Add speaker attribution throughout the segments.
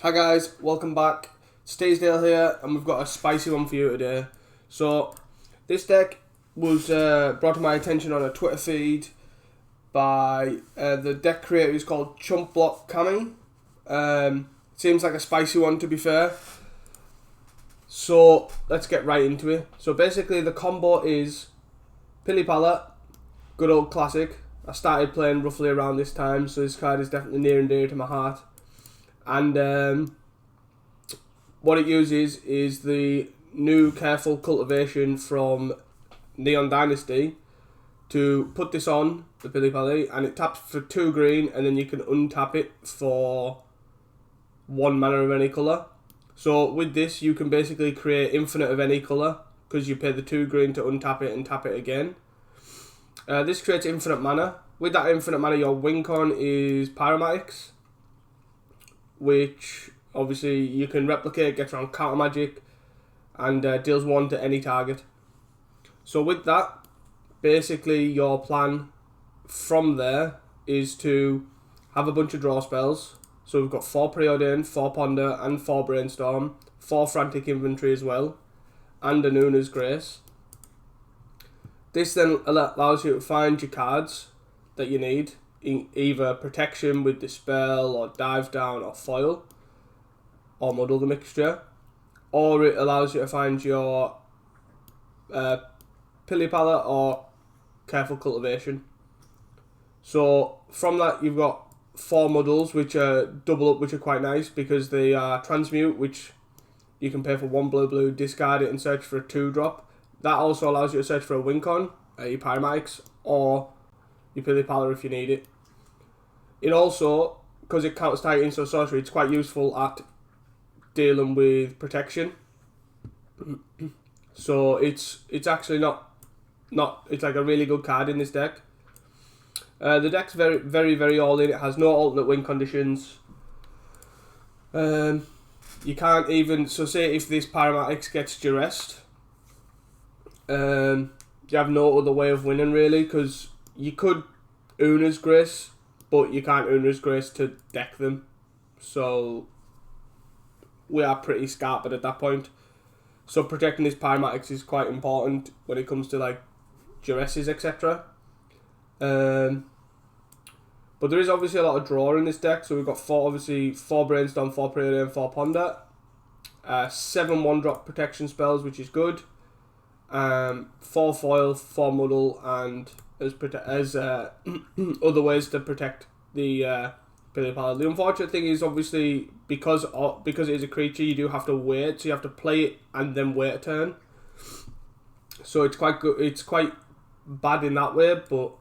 Speaker 1: Hi guys, welcome back. Staysdale here, and we've got a spicy one for you today. So, this deck was brought to my attention on a Twitter feed by the deck creator who's called Chump Block Cammy. Seems like a spicy one, to be fair. So, let's get right into it. So basically the combo is Pili-Pala, good old classic. I started playing roughly around this time, so this card is definitely near and dear to my heart. And what it uses is the new Careful Cultivation from Neon Dynasty to put this on the Pili-Pala, and it taps for 2 green, and then you can untap it for 1 mana of any colour. So with this you can basically create infinite of any colour because you pay the 2 green to untap it and tap it again. This creates infinite mana. With that infinite mana, your win con is Pyromatics, which obviously you can replicate, gets around counter magic, and deals 1 to any target. So with that, basically your plan from there is to have a bunch of draw spells. So we've got 4 Preordain, 4 Ponder, and 4 Brainstorm, 4 Frantic Inventory as well, and a Nuna's Grace. This then allows you to find your cards that you need, either Protection with Dispel, or Dive Down, or Foil, or Muddle the Mixture, or it allows you to find your Pili-Pala or Careful Cultivation. So from that you've got 4 Muddles, which are double up, which are quite nice because they are Transmute, which you can pay for 1 blue, discard it and search for a 2-drop. That also allows you to search for a win con, your Pyromatics, or your Pili-Pala if you need it. It also, because it counters target instant sorcery, it's quite useful at dealing with protection. So it's actually not it's like a really good card in this deck. The deck's very all in. It has no alternate win conditions. You can't even, so say if this Pyromatics gets duressed, you have no other way of winning really, because you could Una's Grace, but you can't Una's Grace to deck them. So we are pretty scarpered at that point. So protecting this Pyromatics is quite important when it comes to like duresses, etc. But there is obviously a lot of draw in this deck. So we've got 4 Brainstorm, 4 Preordain, 4 Ponder, 7 1-drop protection spells, which is good. 4 Foil, 4 Muddle, and as other ways to protect the Pili-Pala. The unfortunate thing is obviously because it is a creature, you do have to wait. So you have to play it and then wait a turn. So it's quite good. It's quite bad in that way, but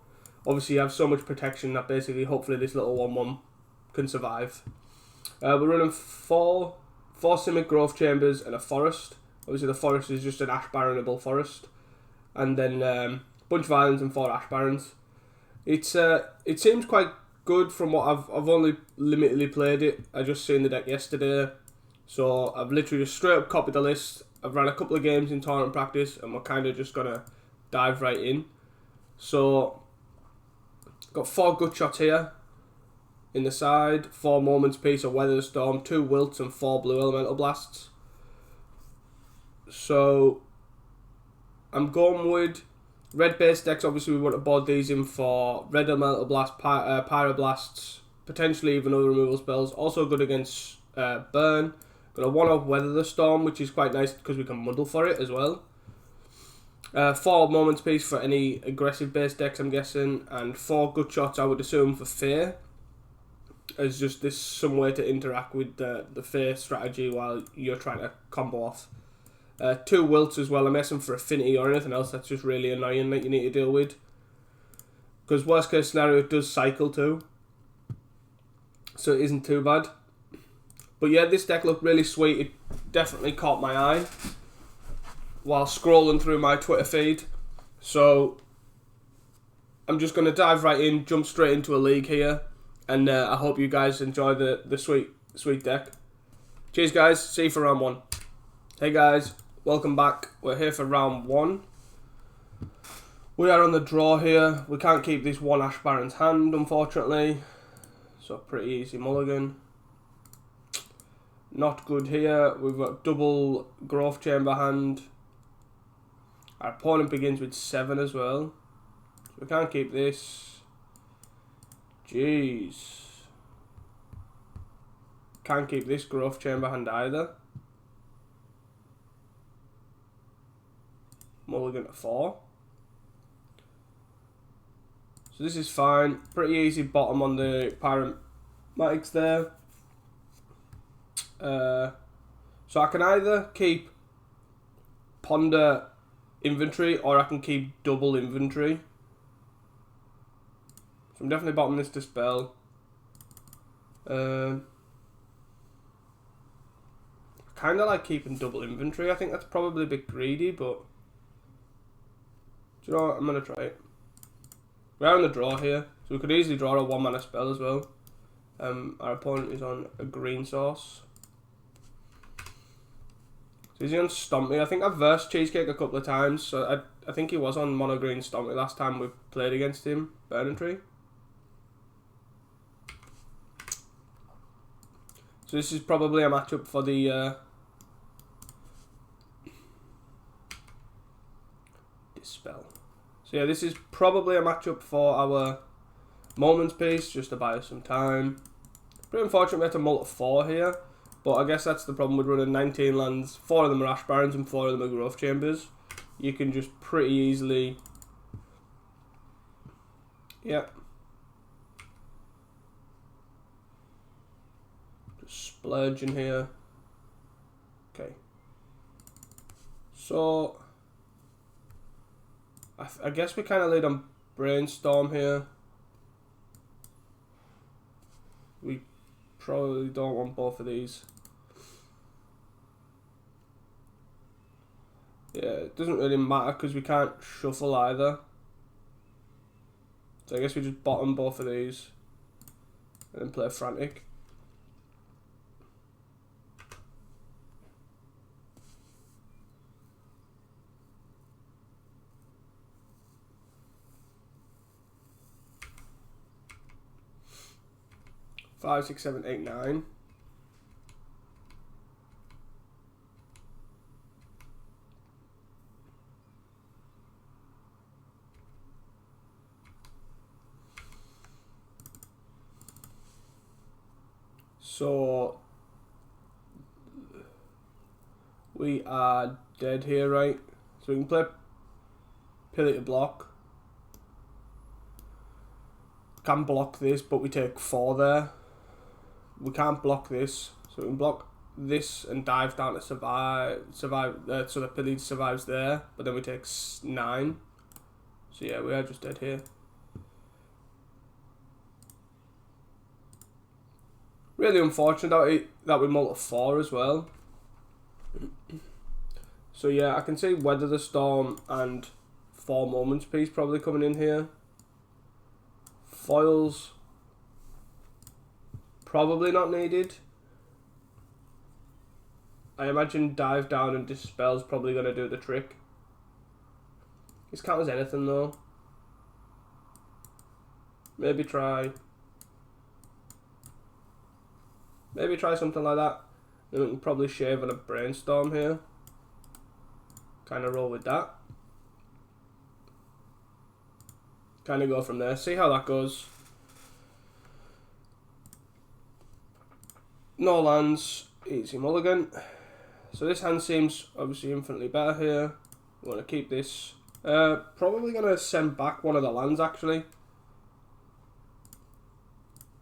Speaker 1: obviously you have so much protection that basically hopefully this little 1/1 can survive. We're running 4 Simic Growth Chambers and a Forest. Obviously the Forest is just an Ash Baronable Forest, and then bunch of islands and 4 Ash Barons. It seems quite good from what I've only limitedly played it. I just seen the deck yesterday, so I've literally just straight up copied the list. I've ran a couple of games in tournament practice, and we're kind of just gonna dive right in. So got 4 Gut Shots here in the side, 4 Moments Peace or Weather Storm, 2 Wilts, and 4 Blue Elemental Blasts. So I'm going with red base decks. Obviously we want to board these in for Red Elemental Blast, Pyroblasts, potentially even other removal spells. Also good against Burn. Got a 1-off Weather the Storm, which is quite nice because we can muddle for it as well. 4 Moments Peace for any aggressive base decks, I'm guessing, and 4 Gut Shots I would assume for Fae, as just this some way to interact with the Fae strategy while you're trying to combo off. 2 Wilts as well, I'm guessing for Affinity or anything else that's just really annoying that you need to deal with, because worst case scenario it does cycle too, so it isn't too bad. But yeah, this deck looked really sweet. It definitely caught my eye while scrolling through my Twitter feed. So I'm just going to dive right in, jump straight into a league here, and I hope you guys enjoy the sweet deck. Cheers guys, see you for round 1. Hey guys, welcome back. We're here for round 1. We are on the draw here. We can't keep this 1 Ash Baron's hand, unfortunately. So pretty easy mulligan. Not good here. We've got double growth chamber hand. Our opponent begins with 7 as well. So we can't keep this. Jeez. Can't keep this growth chamber hand either. Mulligan to 4. So this is fine. Pretty easy bottom on the Pyromatics there. So I can either keep Ponder inventory or I can keep double inventory. So I'm definitely bottoming this Dispel. I kind of like keeping double inventory. I think that's probably a bit greedy, but do you know what? I'm going to try it. We're on the draw here, so we could easily draw a 1-mana spell as well. Our opponent is on a green source. So is he on Stomp Me? I think I've versed Cheesecake a couple of times, so I think he was on mono green Stomp Me last time we played against him. Burning Tree. So this is probably a matchup for the Dispel. So yeah, this is probably a matchup for our Moments piece, just to buy us some time. Pretty unfortunate we had to mull at 4 here, but I guess that's the problem with running 19 lands. 4 of them are Ash Barrens and 4 of them are Growth Chambers. You can just pretty easily... yeah. Just splurge in here. Okay. So... I guess we kind of lead on Brainstorm here. We probably don't want both of these. Yeah, it doesn't really matter because we can't shuffle either. So I guess we just bottom both of these and then play Frantic. Five, 6, 7, 8, 9. So we are dead here, right? So we can play Pilly to block. Can block this, but we take 4 there. We can't block this, so we can block this and dive down to survive so the Pilly survives there, but then we take 9. So yeah, we are just dead here. Really unfortunate that we mull at 4 as well. So yeah, I can see Weather the Storm and 4 Moments piece probably coming in here. Foils. Probably not needed. I imagine Dive Down and Dispel's probably going to do the trick. This count as anything though. Maybe try something like that. Then we can probably shave on a Brainstorm here. Kind of roll with that. Kind of go from there. See how that goes. No lands, easy mulligan. So this hand seems obviously infinitely better here. We want to keep this. Probably going to send back one of the lands actually.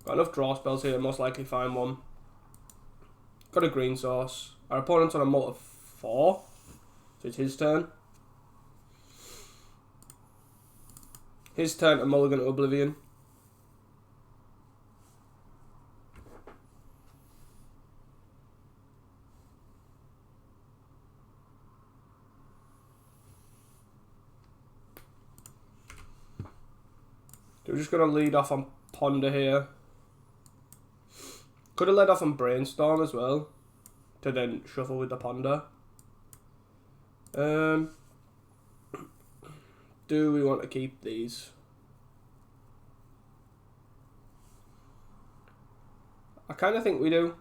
Speaker 1: Got enough draw spells here, most likely find one. Got a green source. Our opponent's on a multi of 4, so it's his turn. His turn to mulligan to Oblivion. So we're just going to lead off on Ponder here. Could have led off on Brainstorm as well, to then shuffle with the Ponder. Do we want to keep these? I kind of think we do.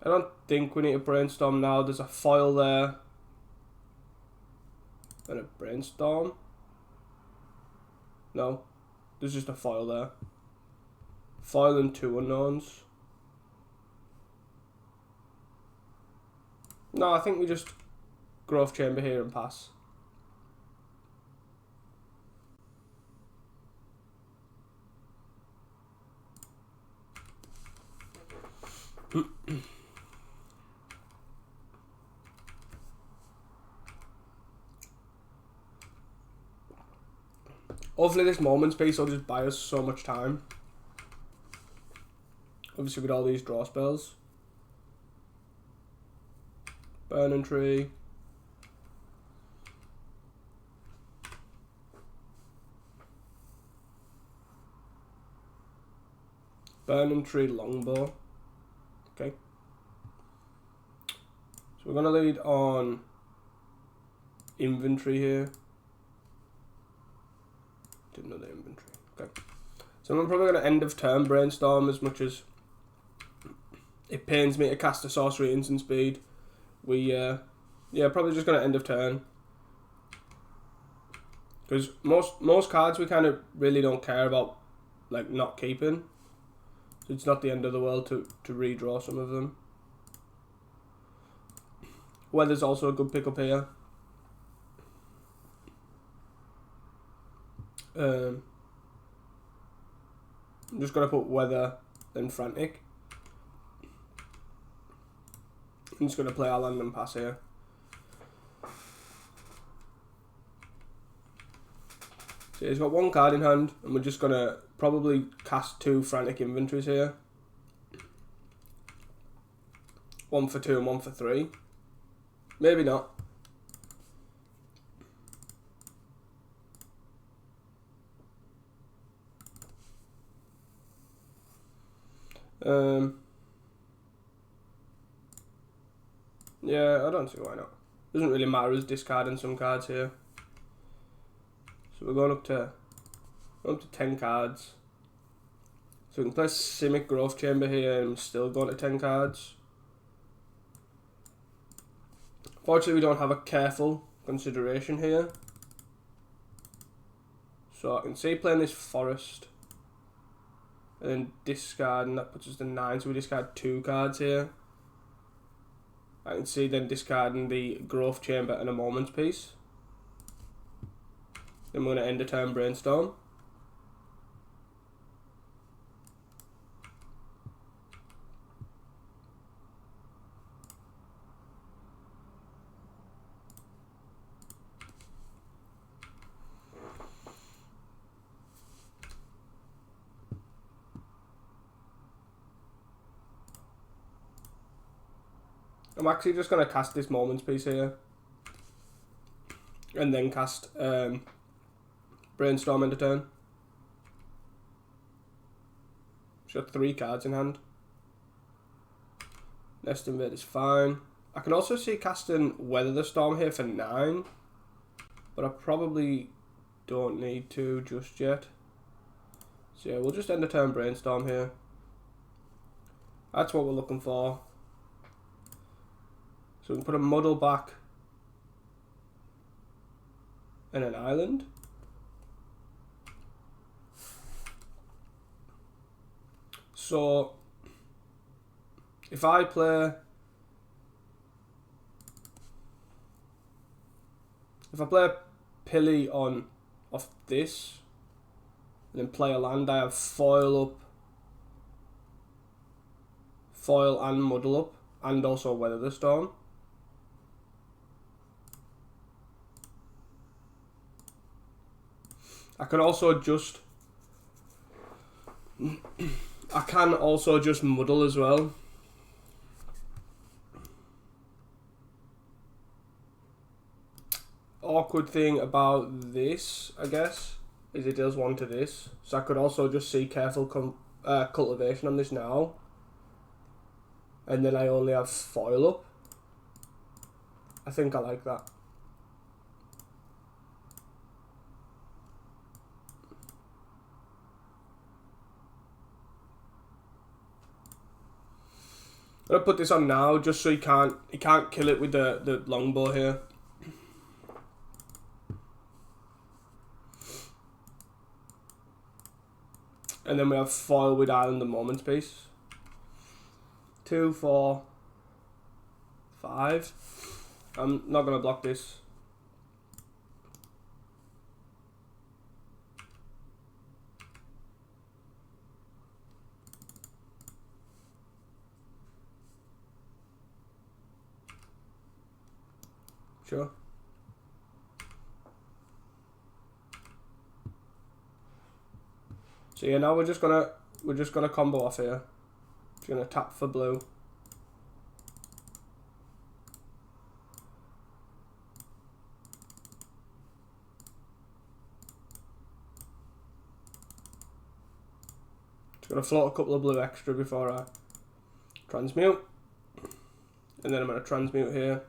Speaker 1: I don't think we need to brainstorm now. There's a foil there. And a brainstorm. No. There's just a foil there. Foil and 2 unknowns. No, I think we just growth chamber here and pass. Hopefully this moments piece will just buy us so much time. Obviously with all these draw spells. Burning Tree. Burning Tree Longbow. Okay. So we're going to lead on inventory here. Didn't know the inventory. Okay. So I'm probably going to end of turn brainstorm as much as it pains me to cast a sorcery at instant speed. Yeah, probably just going to end of turn. Because most cards we kind of really don't care about, like, not keeping. So it's not the end of the world to redraw some of them. Weather's also a good pickup here. I'm just going to put Weather, then Frantic. I'm just going to play our land and pass here. So he's got 1 card in hand, and we're just going to probably cast 2 Frantic Inventories here. 1 for 2 and 1 for 3. Maybe not. Yeah, I don't see why not. Doesn't really matter us discarding some cards here. So we're going up to 10 cards. So we can play Simic Growth Chamber here and still going to 10 cards. Fortunately we don't have a careful consideration here. So I can see playing this Forest. And then discard, and that puts us to 9, so we discard 2 cards here. I can see then discarding the Growth Chamber and a Moments piece. Then we're going to end a turn brainstorm. I'm actually just going to cast this Moments piece here. And then cast Brainstorm end of turn. She's got 3 cards in hand. Nest Invade is fine. I can also see casting Weather the Storm here for 9. But I probably don't need to just yet. So yeah, we'll just end the turn Brainstorm here. That's what we're looking for. So we can put a Muddle back and an island. So if I play Pili on off this and then play a land, I have foil up, foil and muddle up, and also Weather the Storm. I can also just muddle as well. Awkward thing about this, I guess, is it does 1 to this. So I could also just see Careful Cultivation on this now. And then I only have foil up. I think I like that. I'm gonna put this on now just so he can't kill it with the longbow here. And then we have foil with Island and Moments piece. 2, 4, 5. I'm not gonna block this. Sure. So yeah, now we're just gonna combo off here. Just gonna tap for blue. Just gonna float a couple of blue extra before I transmute. And then I'm gonna transmute here.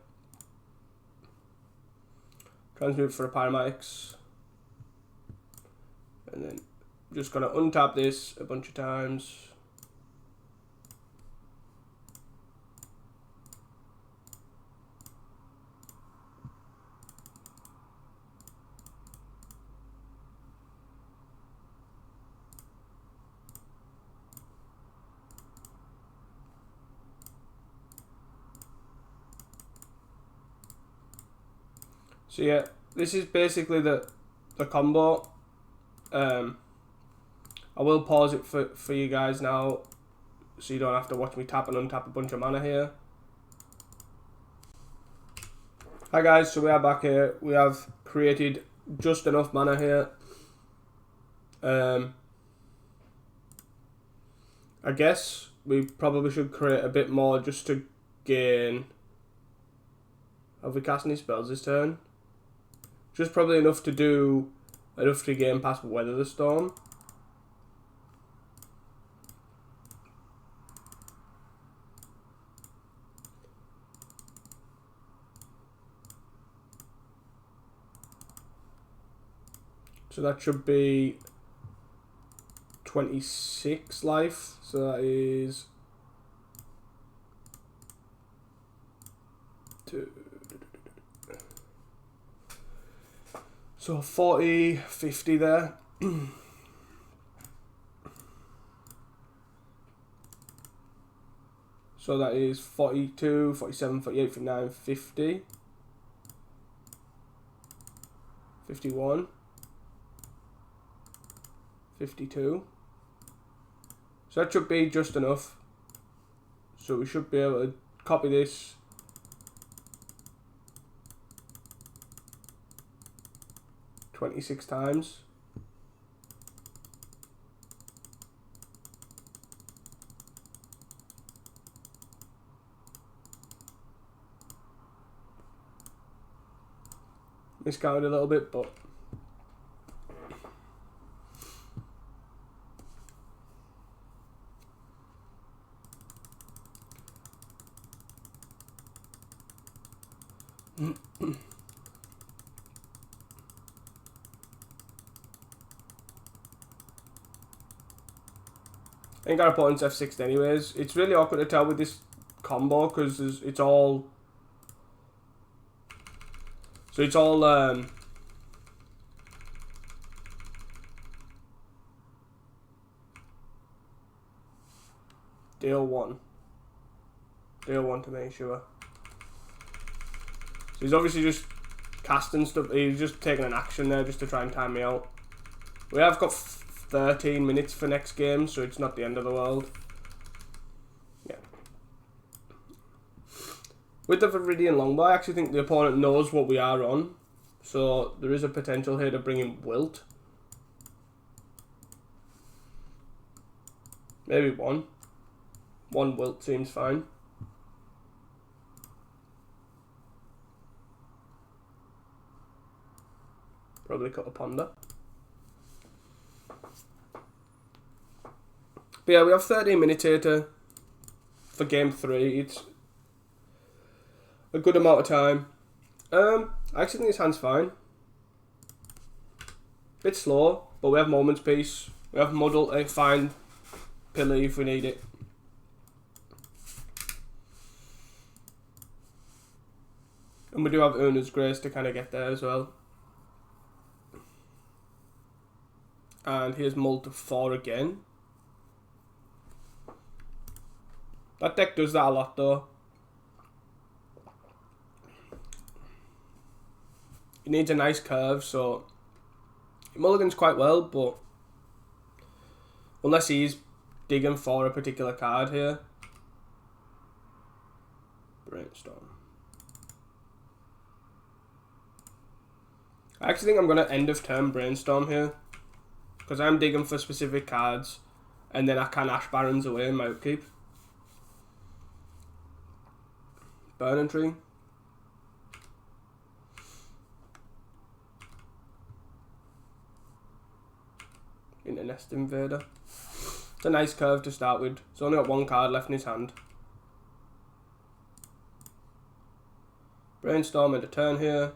Speaker 1: Transmute for a Pyromatics. And then I'm just gonna untap this a bunch of times. So yeah, this is basically the combo. I will pause it for you guys now, so you don't have to watch me tap and untap a bunch of mana here. Hi guys, so we are back here. We have created just enough mana here. I guess we probably should create a bit more just to gain... Have we cast any spells this turn? Just probably enough to gain past Weather the Storm. So that should be 26 life. So that is 2. So 40, 50 there. So that is 42, 47, 48, 49, 50. 51. 52. So that should be just enough. So we should be able to copy this. $26 times. Miscounted a little bit, but ain't got opponents F6 anyways. It's really awkward to tell with this combo because it's all... So it's all... Deal 1. Deal 1 to make sure. So he's obviously just casting stuff. He's just taking an action there just to try and time me out. We have got 13 minutes for next game, so it's not the end of the world. Yeah. With the Viridian Longbow, I actually think the opponent knows what we are on. So there is a potential here to bring in Wilt. Maybe one. One Wilt seems fine. Probably cut a Ponder. But yeah, we have 13 minutes here for game 3. It's a good amount of time. I actually think this hand's fine. Bit slow, but we have Moments Piece. We have Muddle to find Pili if we need it. And we do have Una's Grace to kind of get there as well. And here's mull to 4 again. That deck does that a lot though. It needs a nice curve, so it mulligans quite well, but unless he's digging for a particular card here. Brainstorm. I actually think I'm going to end of turn Brainstorm here, because I'm digging for specific cards, and then I can Ash Barrens away in my upkeep. Burning Tree. Into Nest Invader. It's a nice curve to start with. He's only got one card left in his hand. Brainstorm into turn here.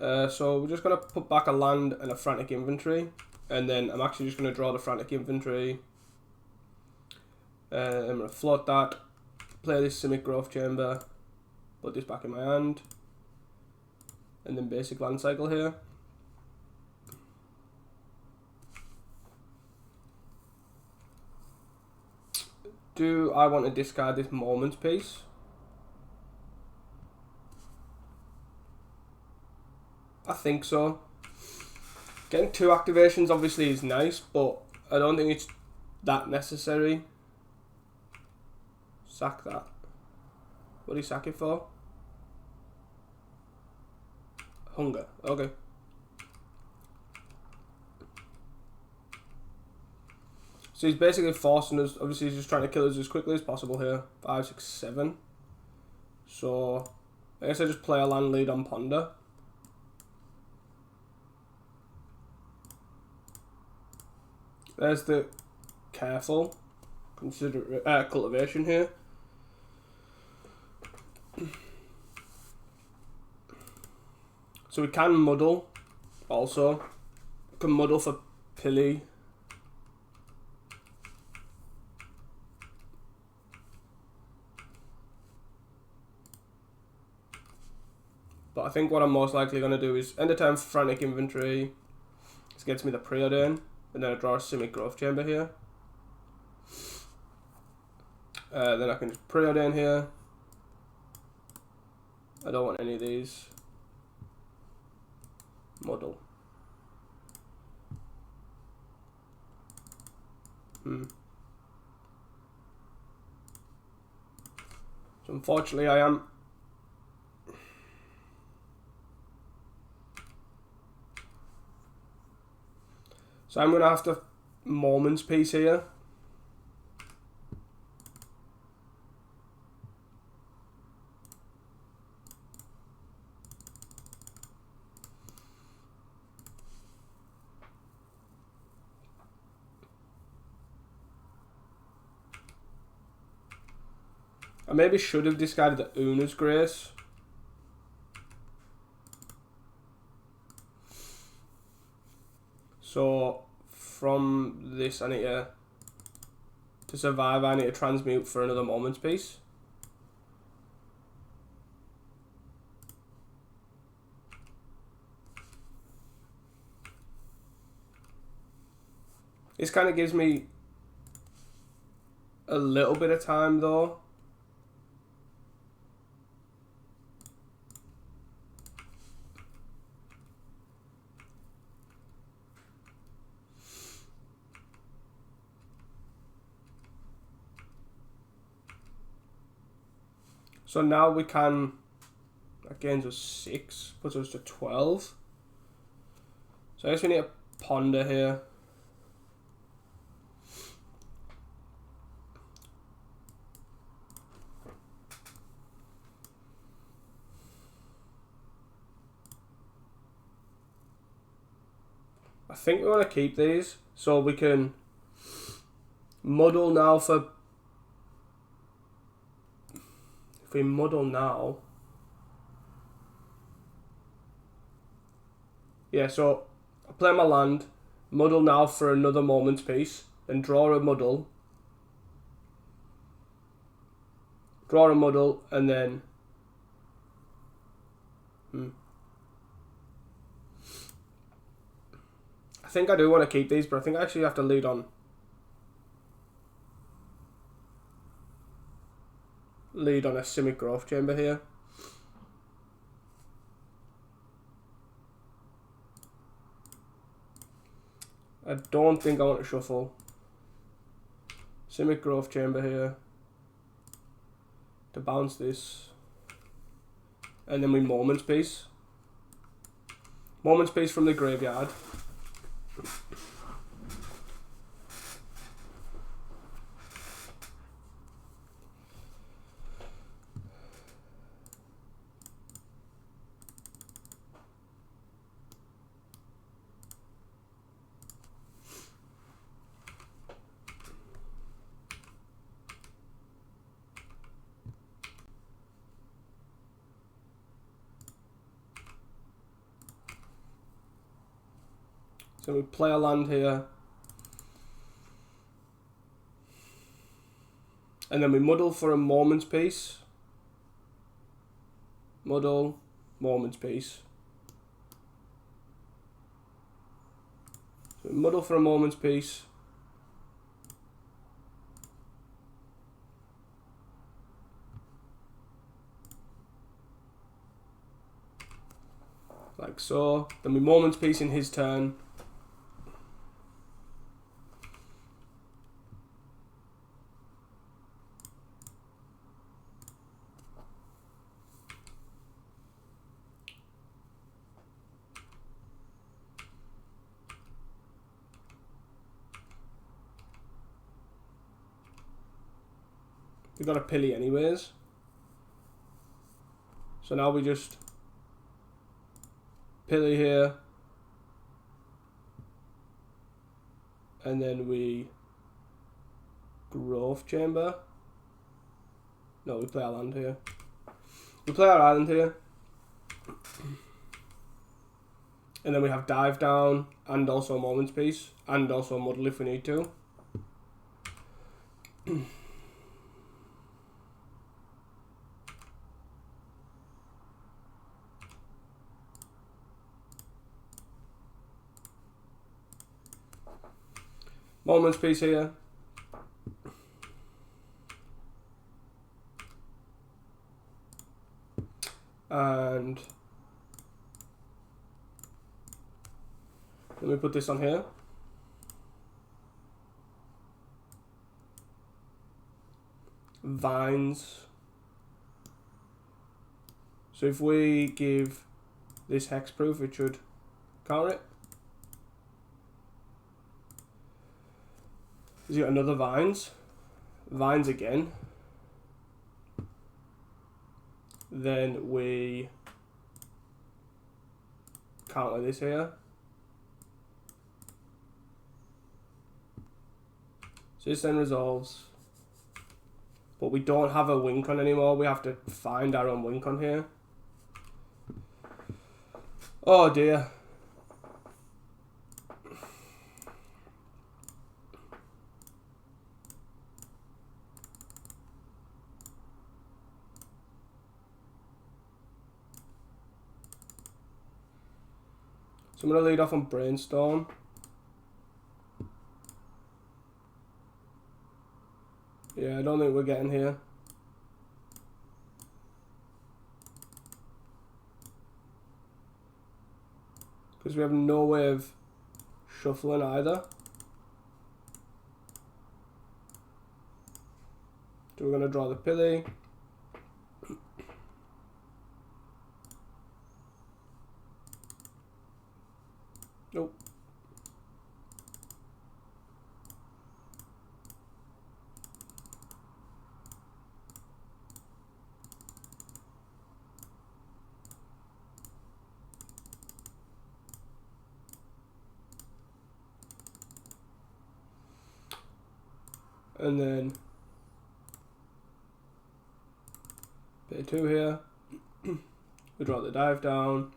Speaker 1: So we're just going to put back a land and a Frantic Inventory. And then I'm actually just going to draw the Frantic Inventory. I'm going to float that. Play this Simic Growth Chamber. Put this back in my hand. And then basic land cycle here. Do I want to discard this Moments piece? I think so. Getting 2 activations obviously is nice, but I don't think it's that necessary. Sack that. What do you sack it for? Hunger. Okay. So he's basically forcing us. Obviously, he's just trying to kill us as quickly as possible here. 5, 6, 7. So I guess I just play a land lead on Ponder. There's the careful cultivation here. So we can muddle also. We can muddle for Pili. But I think what I'm most likely going to do is end of turn Frantic Inventory. This gets me the Preordain. And then I draw a Simic Growth Chamber here. Then I can just Preordain here. I don't want any of these. Muddle. So unfortunately I am... So I'm going to have to Moments piece here. I maybe should have discarded the Una's Grace. So from this I need to survive I need to transmute for another Moments piece. This kind of gives me a little bit of time though. So now we can, that gains us 6, puts us to 12. So I guess we need to ponder here. I think we want to keep these so we can muddle now for... If we muddle now... Yeah, so I play my land, muddle now for another Moments piece, then draw a muddle. draw a muddle, and then I think I do want to keep these, but I think I actually have to lead on a Simic Growth Chamber here. I don't think I want to shuffle. Simic Growth Chamber here to bounce this, and then we Moments Piece. Moments Piece from the graveyard. So we play a land here. And then we muddle for a Moments Piece. Muddle, Moments Piece. So we muddle for a Moments Piece. Like so. Then we Moments Piece in his turn. We got a Pili anyways. So now we just Pili here. And then we Growth Chamber. No, we play our land here. We play our island here. And then we have Dive Down and also a Moments Piece. And also a Muddle if we need to. Moments Piece here. And let me put this on here. Vines. So if we give this hexproof, it should counter it. He's got another Vines. Vines again. Then we counter this here. So this then resolves. But we don't have a win con anymore. We have to find our own win con here. Oh dear. So I'm going to lead off on Brainstorm. Yeah, I don't think we're getting here. Because we have no way of shuffling either. So we're going to draw the Pili. Nope. And then pay 2 here. We draw the Dive Down.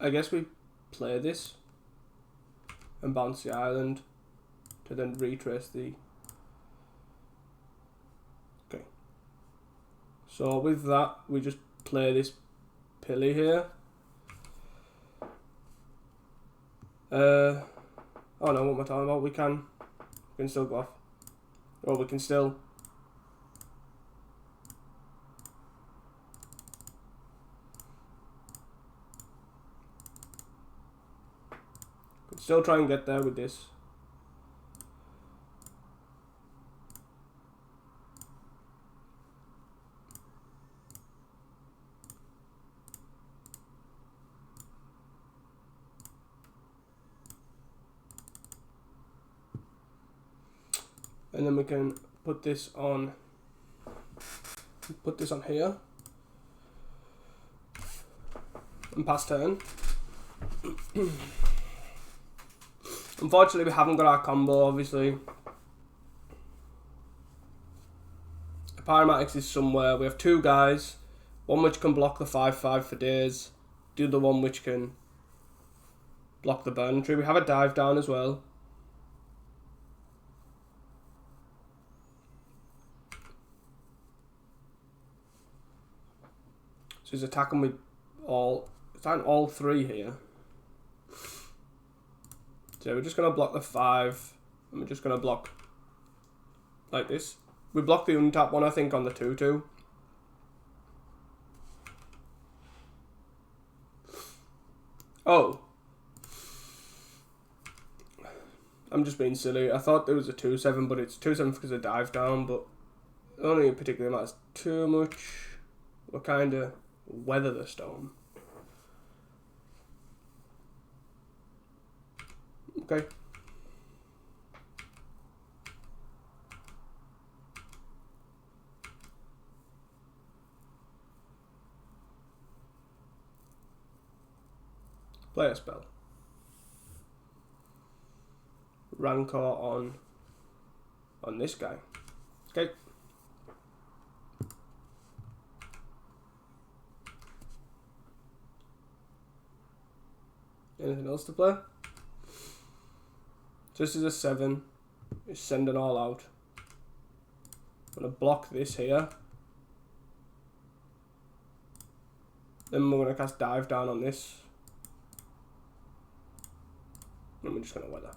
Speaker 1: I guess we play this and bounce the island to then retrace the... Okay. So with that, we just play this Pili here. Oh no, what am I talking about? We can still go off. Or we can still... Still try and get there with this. And then we can put this on here and pass turn. Unfortunately, we haven't got our combo, obviously. Pyromatics is somewhere. We have two guys. One which can block the 5/5 for days. The other one which can block the burn tree. We have a dive down as well. So he's attacking with all three here. So we're just going to block the 5, and we're just going to block like this. We blocked the untap one, I think, on the 2/2. Oh. I'm just being silly. I thought there was a 2/7, but it's 2/7 because of dive down, but it only particularly matters too much. We'll kind of weather the storm. Okay. Play a spell. Rancor on this guy. Okay. Anything else to play? So this is a 7. It's sending all out. I'm going to block this here. Then we're going to cast dive down on this. And we're just going to weather.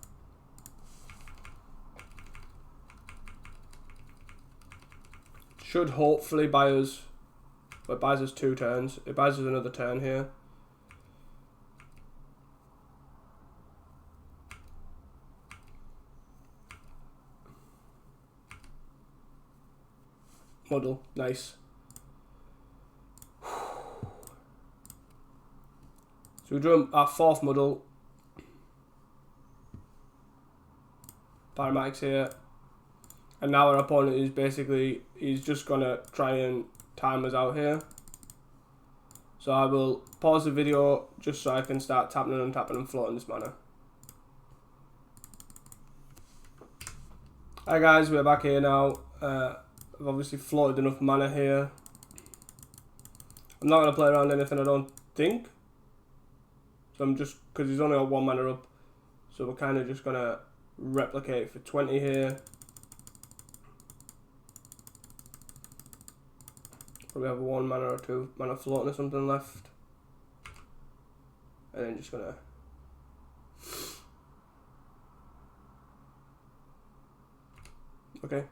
Speaker 1: Should hopefully buy us, but it buys us 2 turns. It buys us another turn here. Muddle, nice. So we drew our 4th muddle. Pyromatics here. And now our opponent is basically, he's just gonna try and time us out here. So I will pause the video just so I can start tapping and untapping and floating this mana. Hi guys, we're back here now. I've obviously floated enough mana here. I'm not going to play around anything, I don't think. So I'm just, because he's only got 1 mana up. So we're kind of just going to replicate for 20 here. Probably have 1 mana or 2 mana floating or something left. And then just going to... Okay.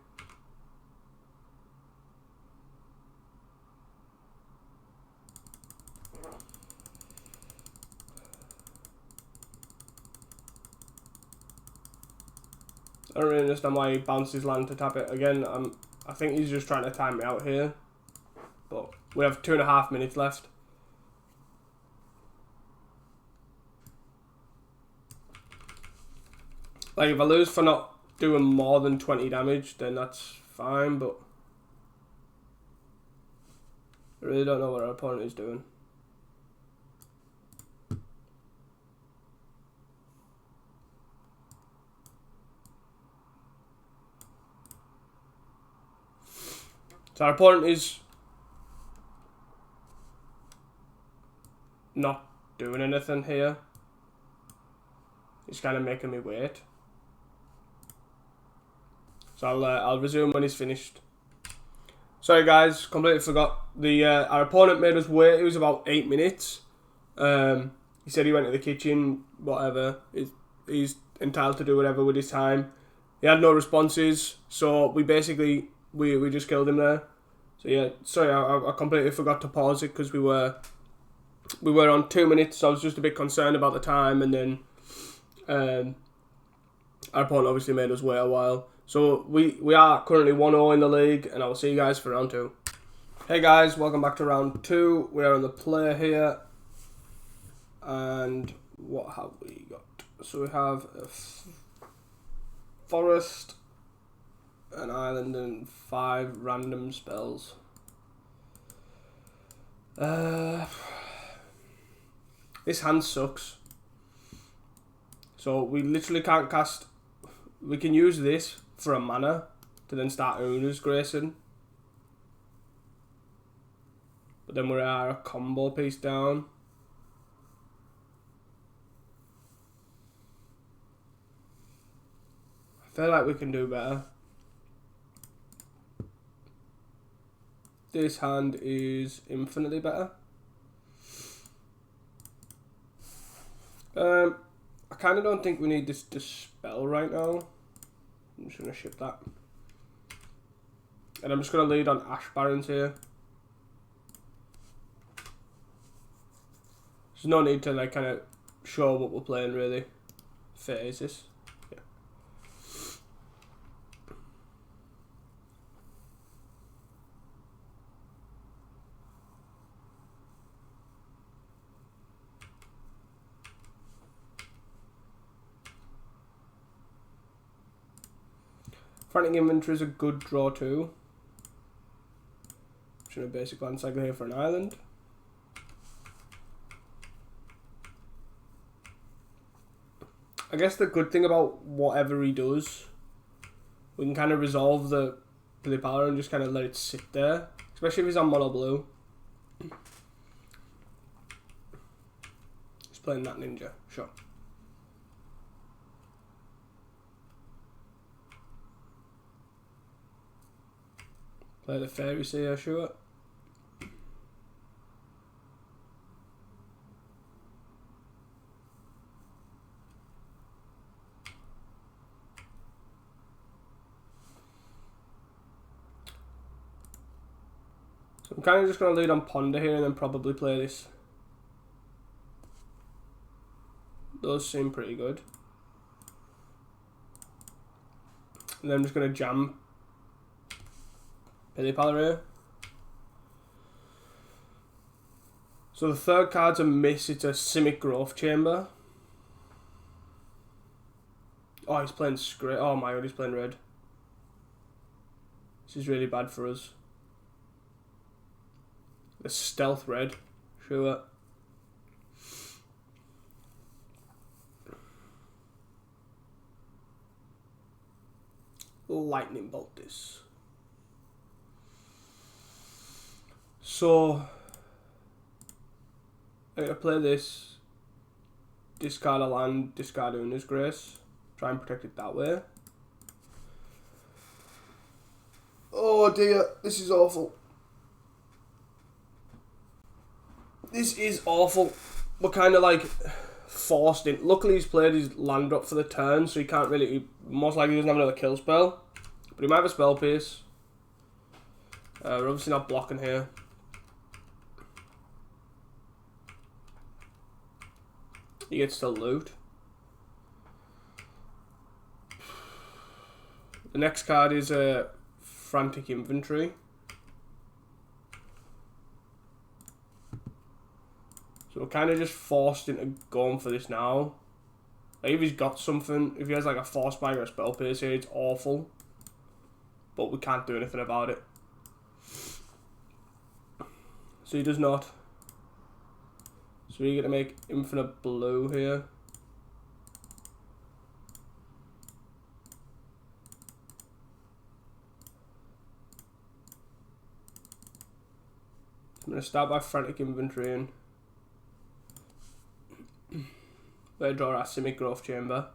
Speaker 1: I don't really understand why he bounces land to tap it again. I think he's just trying to time me out here. But we have 2.5 minutes left. Like, if I lose for not doing more than 20 damage, then that's fine, but I really don't know what our opponent is doing. So our opponent is not doing anything here. He's kind of making me wait. So I'll resume when he's finished. Sorry guys, completely forgot. Our opponent made us wait. It was about 8 minutes. He said he went to the kitchen, whatever. He's entitled to do whatever with his time. He had no responses, so we basically we just killed him there. So yeah, sorry, I completely forgot to pause it because we were on 2 minutes. So I was just a bit concerned about the time, and then our opponent obviously made us wait a while. So we are currently 1-0 in the league, and I will see you guys for round 2. Hey guys, welcome back to round 2. We are on the player here, and what have we got? So we have a forest, an island, and 5 random spells. This hand sucks. So we literally can't cast. We can use this for a mana to then start Una's Grayson. But then we are a combo piece down. I feel like we can do better. This hand is infinitely better. I kind of don't think we need this Dispel right now. I'm just going to ship that. And I'm just going to lead on Ash Barons here. There's no need to like kind of show what we're playing really. Fair is this. Yeah. Frantic Inventory is a good draw too. Should have basic land cycle here for an island. I guess the good thing about whatever he does, we can kind of resolve the Pili-Pala and just kind of let it sit there. Especially if he's on mono blue. He's playing that ninja, sure. Play the fairy seer, sure. So I'm kind of just going to lead on Ponder here and then probably play this. Those seem pretty good. And then I'm just going to jam Pili-Pala here. So the third card's a miss. It's a Simic Growth Chamber. Oh, he's playing Scry. Oh my god, he's playing red. This is really bad for us. The Stealth red. Sure. Lightning Bolt this. So I'm going to play this, discard a land, discard Una's Grace, try and protect it that way. Oh dear, this is awful. This is awful. We're kind of like forced in. Luckily he's played his land drop for the turn, so he can't really, most likely he doesn't have another kill spell. But he might have a spell piece. We're obviously not blocking here. He gets to loot. The next card is a Frantic Inventory. So we're kind of just forced into going for this now. Like if he's got something, if he has like a Force Spike or a Spell Pierce here, it's awful. But we can't do anything about it. So he does not. So we're going to make infinite blue here. I'm going to start by Frantic Inventory and we'll draw our Simic Growth Chamber.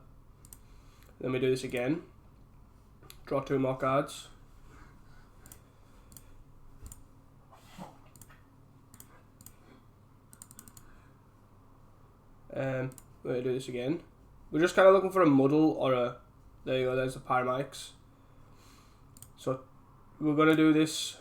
Speaker 1: Then we do this again. Draw 2 more cards. We're going to do this again. We're just kind of looking for a muddle or a... There you go, there's the Pyramics. So we're going to do this.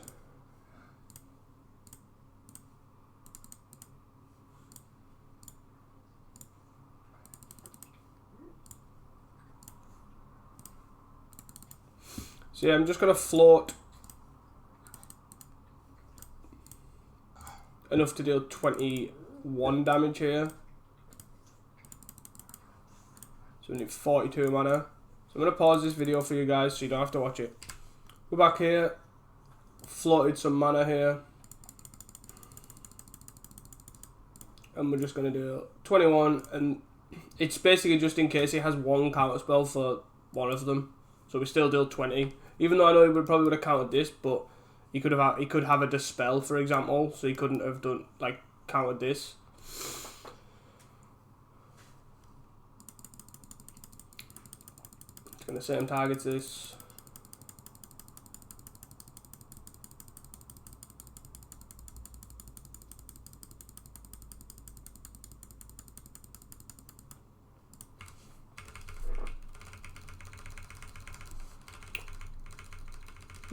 Speaker 1: So yeah, I'm just going to float enough to deal 21 damage here. So we need 42 mana. So I'm going to pause this video for you guys so you don't have to watch it. Go back here. Floated some mana here. And we're just going to do 21. And it's basically just in case he has one counter spell for one of them. So we still deal 20. Even though I know he probably would have countered this, but he could have a Dispel, for example. So he couldn't have done countered this. It's going to same targets this.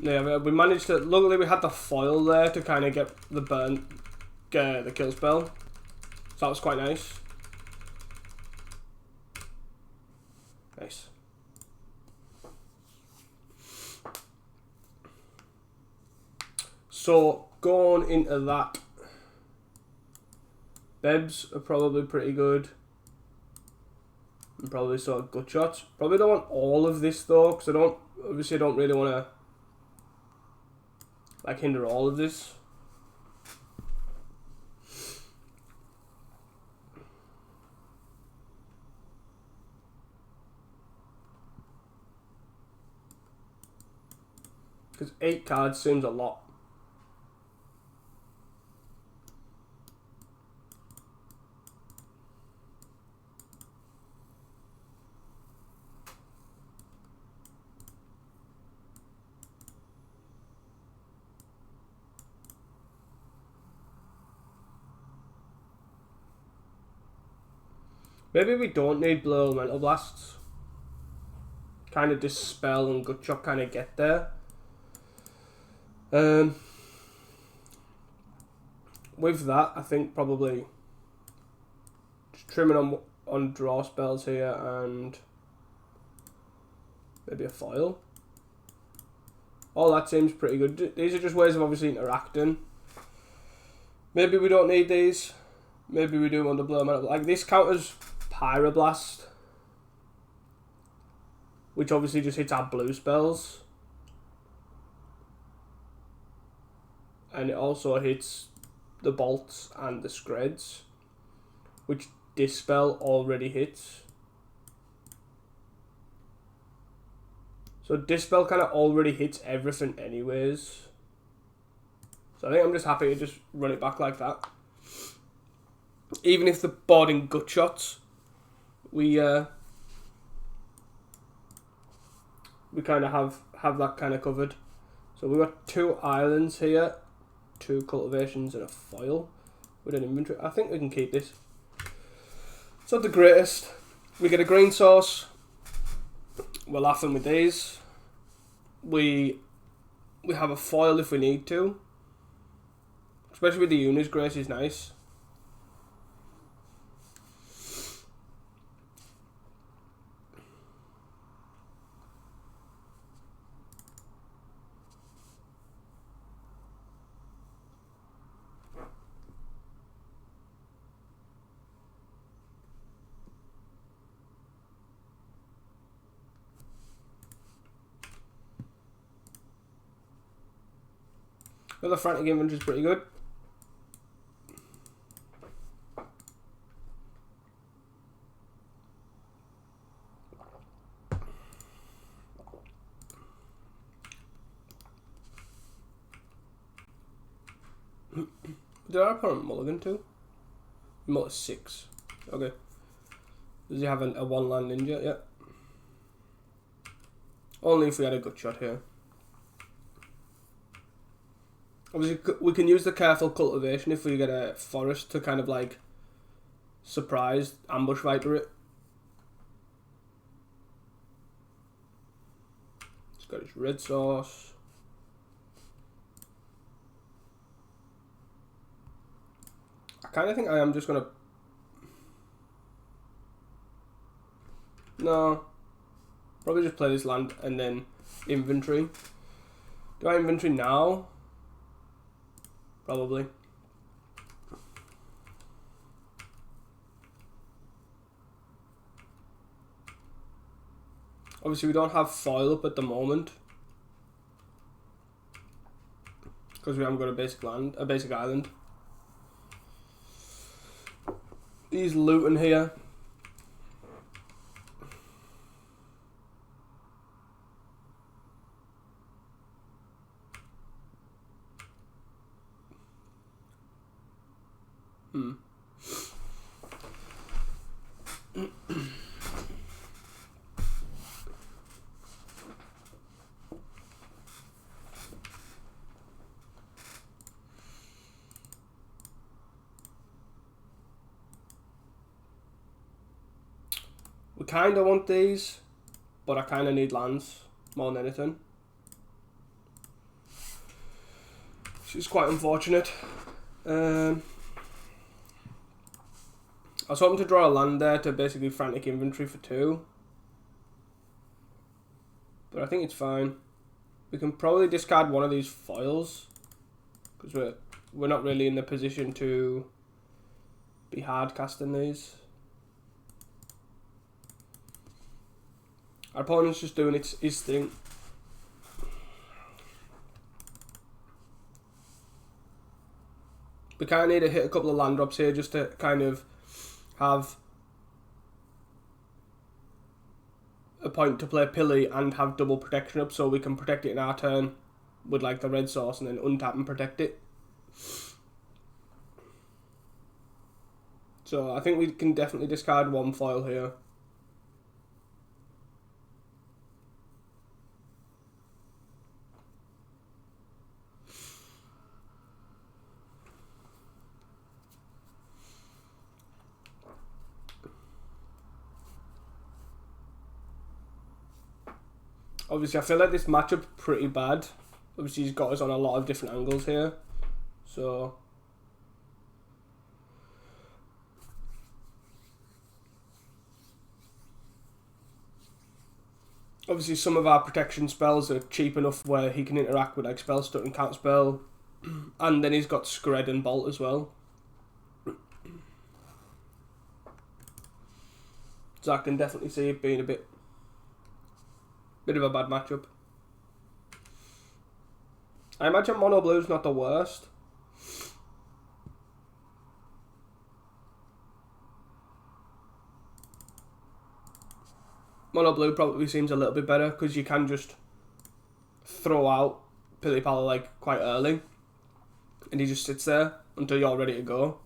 Speaker 1: Yeah, we managed to. Luckily, we had the foil there to kind of get the the kill spell. So that was quite nice. Nice. So going into that, Bebs are probably pretty good. And probably sort of gut shots. Probably don't want all of this though, because I don't really want to hinder all of this. Because 8 cards seems a lot. Maybe we don't need Blow Elemental Blasts. Kind of Dispel and Gut Shot kind of get there. With that, I think probably just trimming on draw spells here and maybe a foil. All that seems pretty good. These are just ways of obviously interacting. Maybe we don't need these. Maybe we do want to blow them out. Like this counters Pyroblast, which obviously just hits our blue spells. And it also hits the bolts and the screds, which Dispel already hits. So Dispel kind of already hits everything anyways. So I think I'm just happy to just run it back like that. Even if the board in Gut Shots, we kind of have that kind of covered. So we've got 2 islands here, 2 cultivations and a foil with an inventory. I think we can keep this. It's not the greatest. We get a green source. We're laughing with these. We have a foil if we need to. Especially with the Unis, Grace is nice. The frantic inventory is pretty good. Did I put on Mulligan too? Mulligan 6. Okay. Does he have a 1-land ninja? Yeah. Only if we had a good shot here. Obviously, we can use the careful cultivation if we get a forest to kind of like surprise ambush viper it. He's got his red sauce. I kind of think I am just gonna. No, probably just play this land and then inventory. Do I inventory now? Probably. Obviously, we don't have foil up at the moment because we haven't got a basic island. He's looting here. We kind of want these, but I kind of need lands more than anything. Which is quite unfortunate. I was hoping to draw a land there to basically frantic inventory for 2. But I think it's fine. We can probably discard one of these foils, because we're not really in the position to be hard casting these. Our opponent's just doing his thing. We kind of need to hit a couple of land drops here just to kind of have a point to play Pili and have double protection up so we can protect it in our turn with like the red source and then untap and protect it. So I think we can definitely discard one foil here. Obviously, I feel like this matchup's pretty bad. Obviously, he's got us on a lot of different angles here. So obviously, some of our protection spells are cheap enough where he can interact with like spell stunt and counter spell. And then he's got Scred and Bolt as well. So I can definitely see it being a bit of a bad matchup. I imagine mono blue's not the worst. Mono blue probably seems a little bit better because you can just throw out Pili-Pala like quite early and he just sits there until you're ready to go.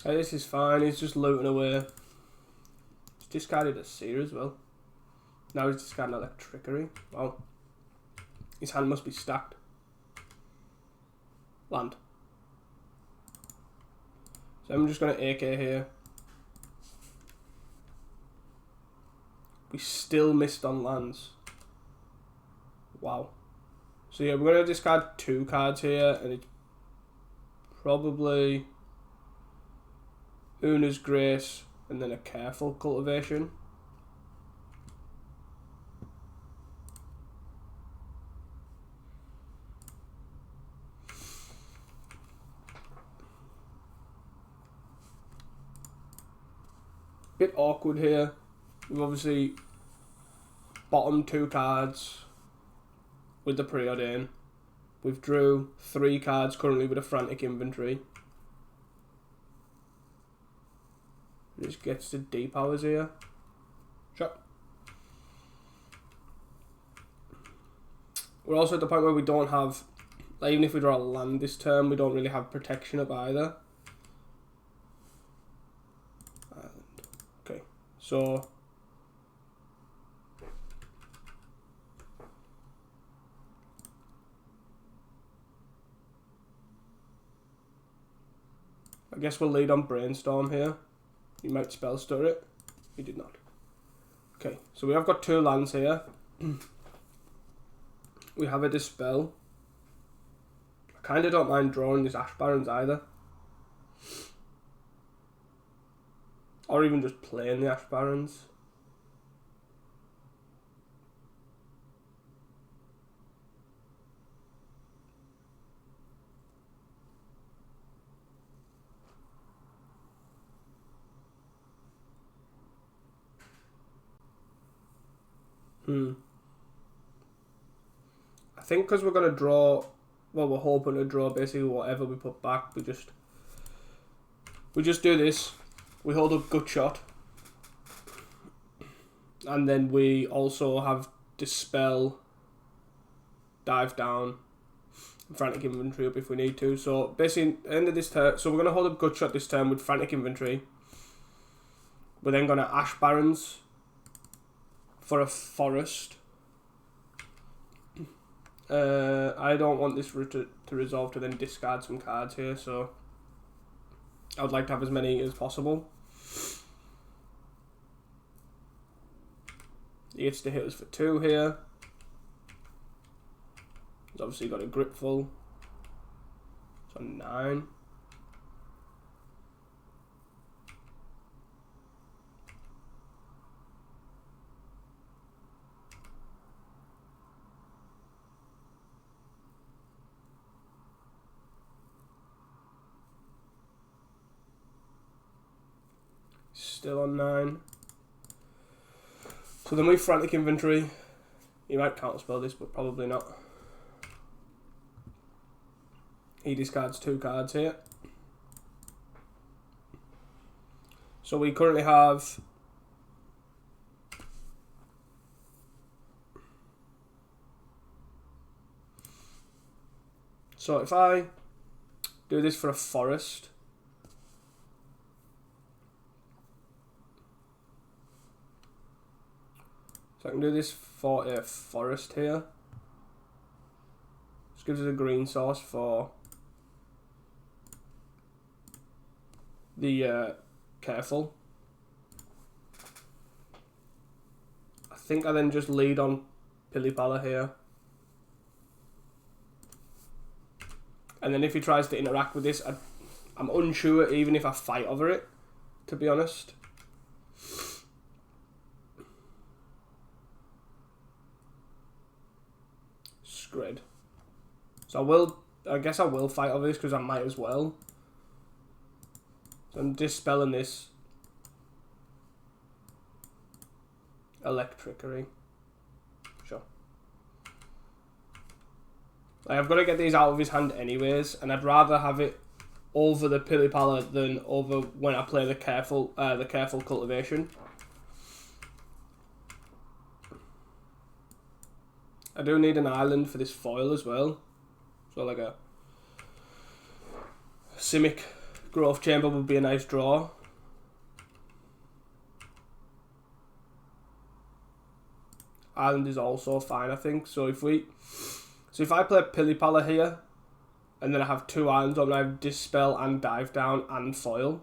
Speaker 1: Hey, this is fine, he's just looting away. He's discarded a seer as well. Now he's discarding another trickery. Wow. His hand must be stacked. Land. So I'm just going to AK here. We still missed on lands. Wow. So yeah, we're going to discard 2 cards here, and it's probably Una's Grace and then a Careful Cultivation. Bit awkward here. We've obviously bottom 2 cards with the Preordain. We've drew 3 cards currently with a Frantic Inventory. Just gets to D-powers here. Sure. We're also at the point where we don't have, like, even if we draw a land this turn, we don't really have protection up either. Okay, so I guess we'll lead on Brainstorm here. You might spell stir it. You did not. Okay, so we have got 2 lands here. We have a Dispel. I kind of don't mind drawing these Ash Barrens either. Or even just playing the Ash Barrens. I think because we're going to draw, well, we're hoping to draw basically whatever we put back. We just do this. We hold up Gut Shot. And then we also have Dispel, Dive Down, Frantic Inventory up if we need to. So basically, at the end of this turn, so we're going to hold up Gut Shot this turn with Frantic Inventory. We're then going to Ash Barrens for a Forest. I don't want this to resolve to then discard some cards here, so I would like to have as many as possible. He gets to hit us for 2 here. He's obviously got a Gripful. So 9. Still on 9. So then we Frantic Inventory. He might counterspell this, but probably not. He discards 2 cards here. So we currently have so if I do this for a Forest, so I can do this for a Forest here. This gives us a green source for the Careful. I think I then just lead on Pili-Pala here. And then if he tries to interact with this, I'm unsure even if I fight over it, to be honest. Scred. So I guess I will fight over this because I might as well. So I'm dispelling this Electrickery. Sure. Like, I've got to get these out of his hand anyways, and I'd rather have it over the Pili-Pala than over when I play the Careful Cultivation. I do need an island for this foil as well. So like a Simic Growth Chamber would be a nice draw. Island is also fine, I think. So if I play Pili-Pala here, and then I have 2 islands on, I have Dispel and Dive Down and Foil.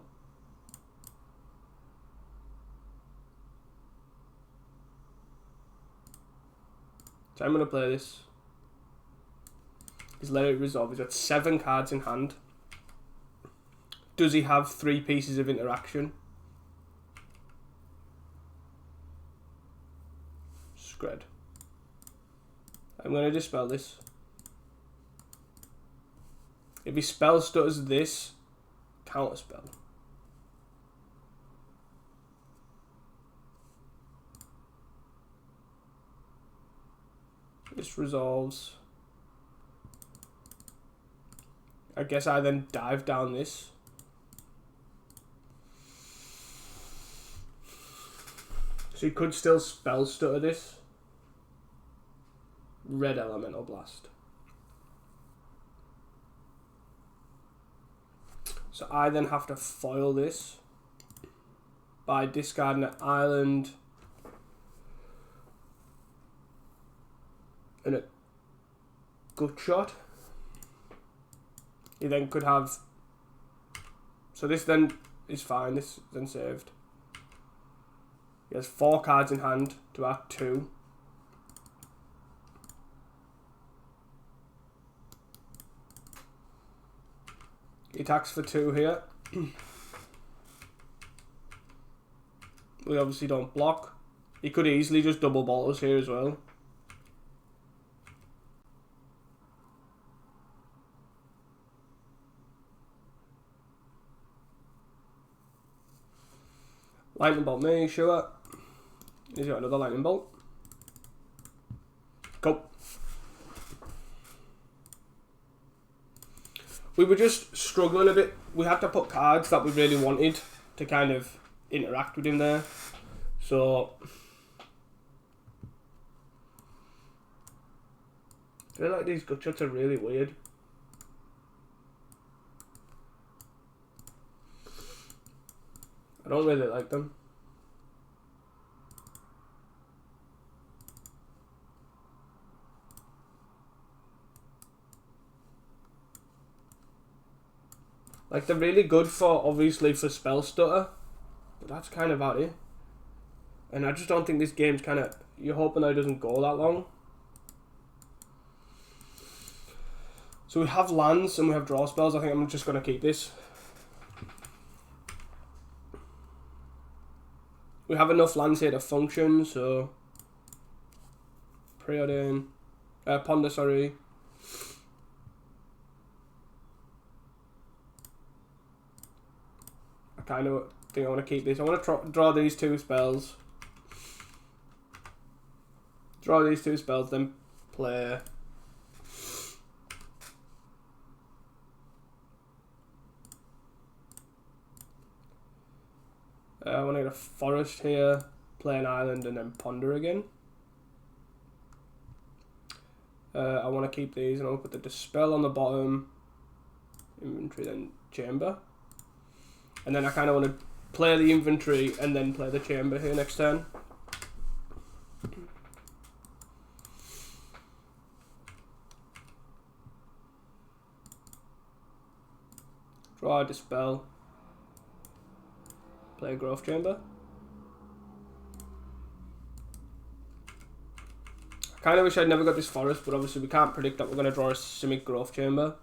Speaker 1: So I'm going to play this. Just let it resolve. He's got 7 cards in hand. Does he have 3 pieces of interaction? Scred. I'm going to dispel this. If he spell stutters this, counterspell. This resolves. I guess I then dive down this. So you could still spell stutter this. Red Elemental Blast. So I then have to foil this by discarding an island and a gut shot. You then could have, so this then is fine, this is then saved. He has 4 cards in hand to add 2. He attacks for 2 here. We obviously don't block. He could easily just double bottles here as well. Lightning bolt me, sure. He's got another lightning bolt. Go. We were just struggling a bit. We had to put cards that we really wanted to kind of interact with him there. So I feel like these gut shots are really weird. I don't really like them. Like, they're really good for, obviously, for spell stutter, but that's kind of about it. And I just don't think this game's kind of, you're hoping that it doesn't go that long. So we have lands and we have draw spells. I think I'm just going to keep this. We have enough lands here to function, so Preordain, Ponder, sorry. I kind of think I want to keep this. I want to draw these 2 spells. Draw these 2 spells, then play. I want to get a forest here, play an island, and then ponder again. I want to keep these, and I'll put the dispel on the bottom, inventory, then chamber. And then I kind of want to play the inventory and then play the chamber here next turn. Draw a dispel. Play a growth chamber. I kind of wish I'd never got this forest, but obviously we can't predict that we're going to draw a Simic growth chamber.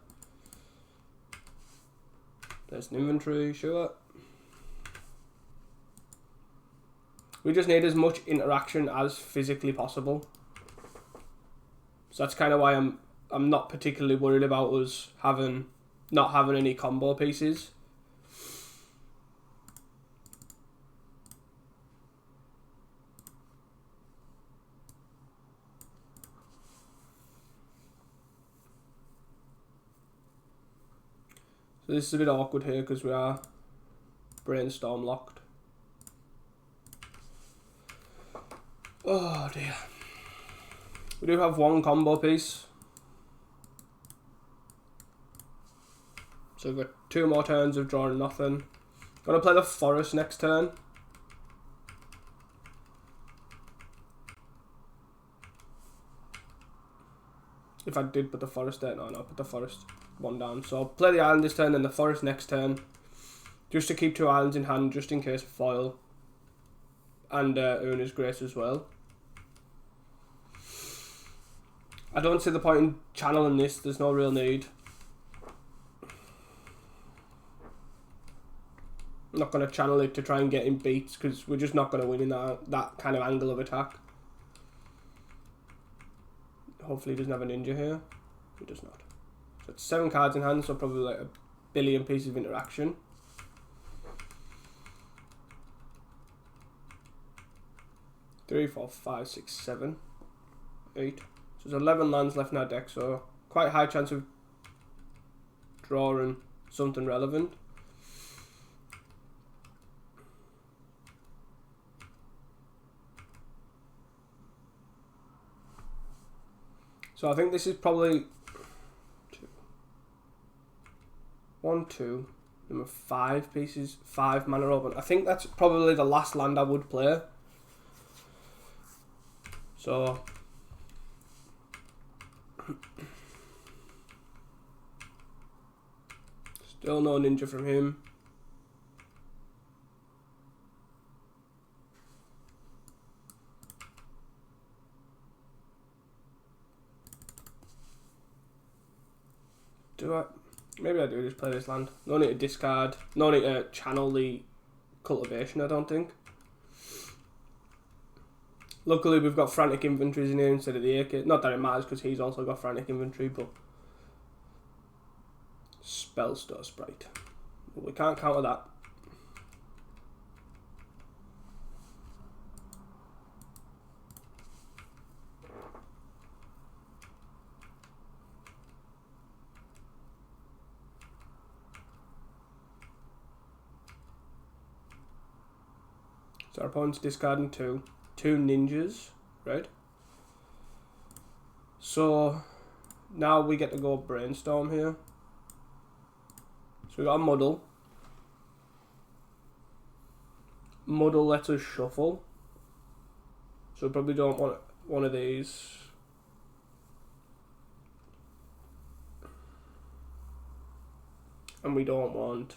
Speaker 1: There's an inventory, sure. We just need as much interaction as physically possible. So that's kind of why I'm not particularly worried about us not having any combo pieces. So this is a bit awkward here because we are brainstorm locked. Oh dear. We do have 1 combo piece. So we've got 2 more turns of drawing nothing. Gonna play the forest next turn. If I did put the forest there, no, put the forest 1 down. So I'll play the island this turn, then the forest next turn. Just to keep 2 islands in hand, just in case foil. And Una's Grace as well. I don't see the point in channeling this, there's no real need. I'm not going to channel it to try and get him beats, because we're just not going to win in that kind of angle of attack. Hopefully he doesn't have a ninja here. He does not. So it's 7 cards in hand, so probably like a billion pieces of interaction. Three, 4, 5, 6, 7, 8. So there's 11 lands left in our deck, so quite a high chance of drawing something relevant. So I think this is probably 1, 2, number 5 pieces, 5 mana open. I think that's probably the last land I would play. So still no ninja from him. Maybe I do just play this land. No need to discard. No need to channel the cultivation, I don't think. Luckily, we've got frantic inventories in here instead of the AK. Not that it matters because he's also got frantic inventory, but Spellstutter Sprite. We can't counter that. So our opponent's discarding 2 ninjas, right? So now we get to go brainstorm here. So we got a muddle. Muddle lets us shuffle. So we probably don't want one of these. And we don't want.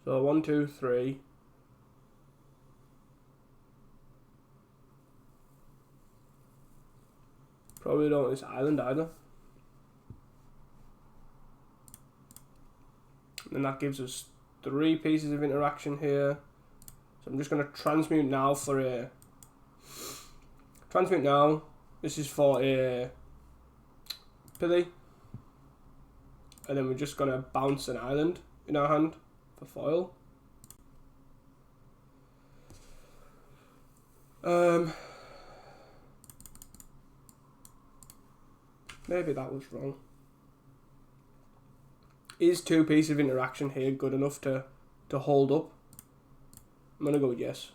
Speaker 1: So 1, 2, 3. Probably don't want this island either. And that gives us 3 pieces of interaction here. So I'm just going to transmute now for a... Transmute now. This is for a Pili. And then we're just going to bounce an island in our hand for foil. Maybe that was wrong. Is 2 pieces of interaction here good enough to hold up? I'm gonna go with yes.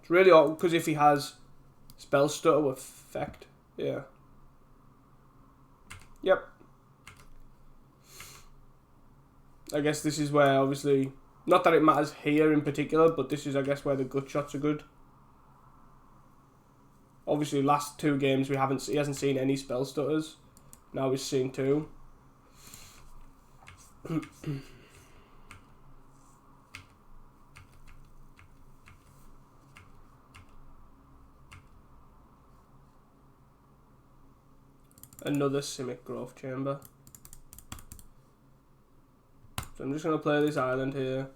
Speaker 1: It's really odd because if he has Spellstutter with effect, yeah. Yep. I guess this is where obviously, not that it matters here in particular, but this is I guess where the gut shots are good. Obviously, last 2 games he hasn't seen any Spellstutters. Now he's seen 2. Another Simic Growth Chamber. So I'm just going to play this island here.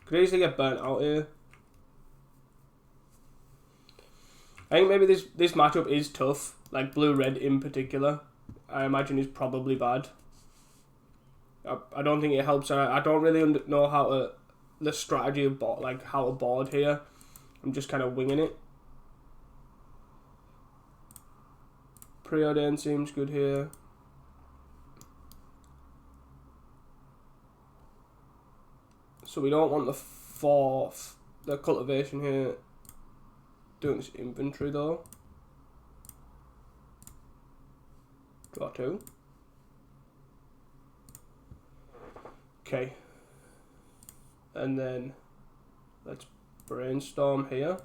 Speaker 1: Could easily get burnt out here. I think maybe this matchup is tough. Like blue-red in particular. I imagine is probably bad. I don't think it helps. I don't really know how the strategy of how to board here. I'm just kind of winging it. Preordain seems good here. So we don't want the cultivation here. Doing this inventory though. Draw 2. Okay. And then let's brainstorm here.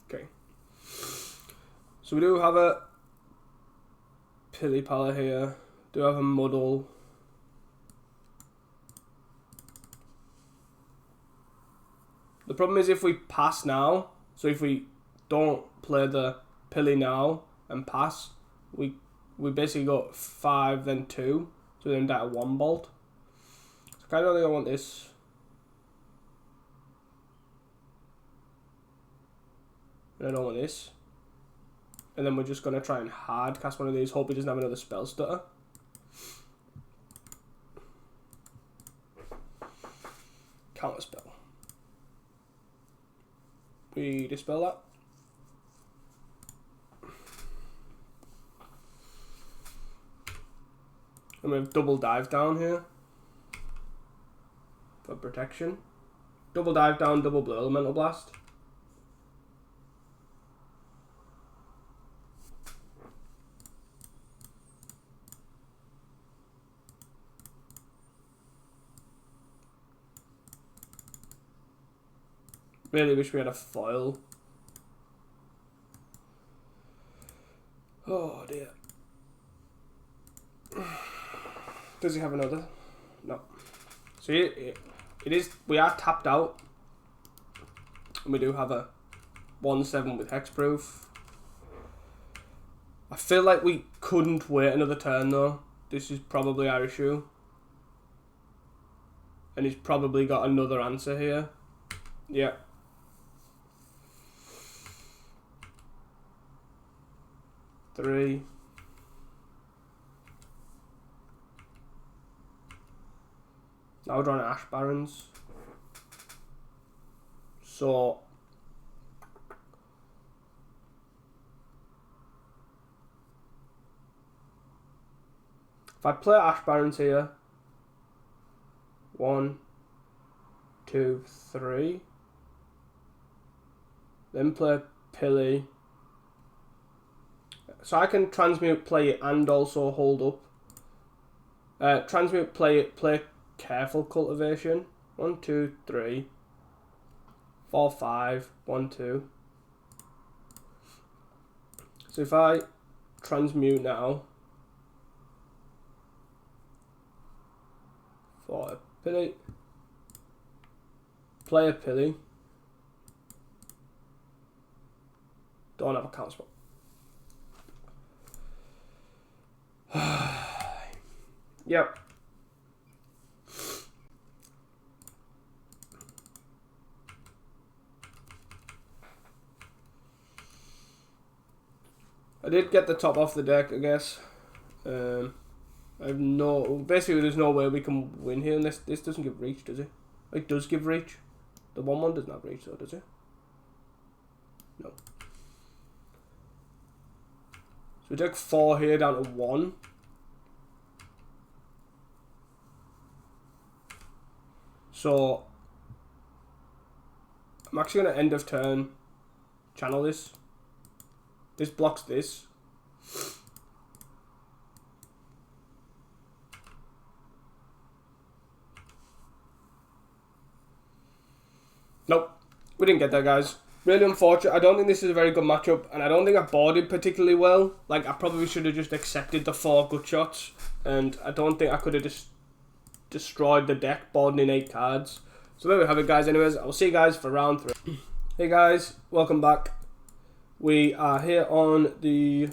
Speaker 1: Okay. So we do have a Pili-Pala here. Do have a muddle. The problem is if we pass now, so if we don't play the Pili now and pass, we basically got 5 then 2, so then that 1 bolt. So I kind of think I want this. And I don't want this. And then we're just going to try and hard cast one of these, hope he doesn't have another Counterspell. We dispel that. And we have double dive down here for protection. Double dive down, double blue elemental blast. Really wish we had a foil. Oh dear. Does he have another? No. So it is. We are tapped out. And we do have a 1/7 with hexproof. I feel like we couldn't wait another turn though. This is probably our issue. And he's probably got another answer here. Yeah. Three. Now we're drawing Ash Barons. So if I play Ash Barons here, 1, 2, 3, then play Pili. So I can transmute, play it, and also hold up. Transmute, play it, play Careful Cultivation. 1, 2, 3, 4, 5, 1, 2. So if I transmute now for a Pili, play a Pili, don't have a counterspell. Yep. I did get the top off the deck, I guess. I have no. Basically, there's no way we can win here unless this doesn't give reach, does it? It does give reach. The 1/1 doesn't have reach, though, does it? No. So we take 4 here down to 1. So I'm actually going to end of turn channel this. This blocks this. Nope. We didn't get that, guys. Really unfortunate. I don't think this is a very good matchup, and I don't think I boarded particularly well. Like, I probably should have just accepted the 4 good shots, and I don't think I could have just destroyed the deck boarding in 8 cards. So there we have it, guys. Anyways, I'll see you guys for round 3. Hey guys, welcome back. We are here on the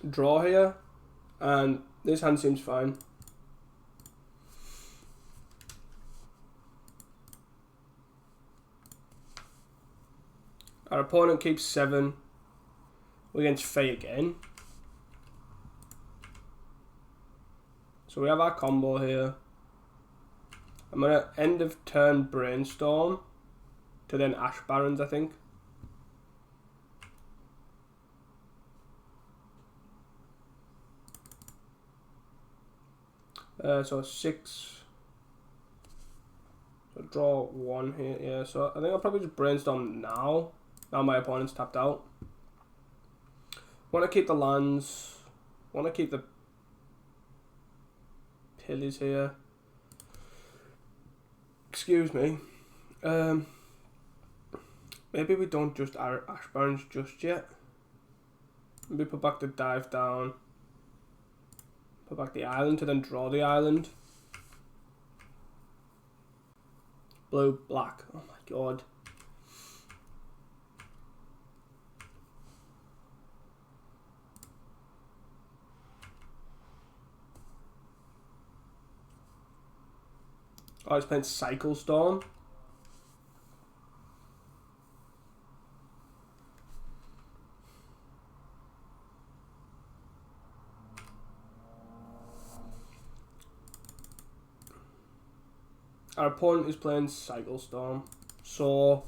Speaker 1: draw here, and this hand seems fine. Our opponent keeps 7. We're against Faye again. So we have our combo here. I'm going to end of turn Brainstorm to then Ash Barons, I think. So 6. So draw 1 here. Yeah, so I think I'll probably just Brainstorm now. Now my opponent's tapped out. Want to keep the lands. Want to keep the Pilis here. Excuse me. Maybe we don't just Ash Barons just yet. Maybe put back the dive down. Put back the island to then draw the island. Blue, black. Oh my god. Oh, he's playing Cycle Storm. Our opponent is playing Cycle Storm, so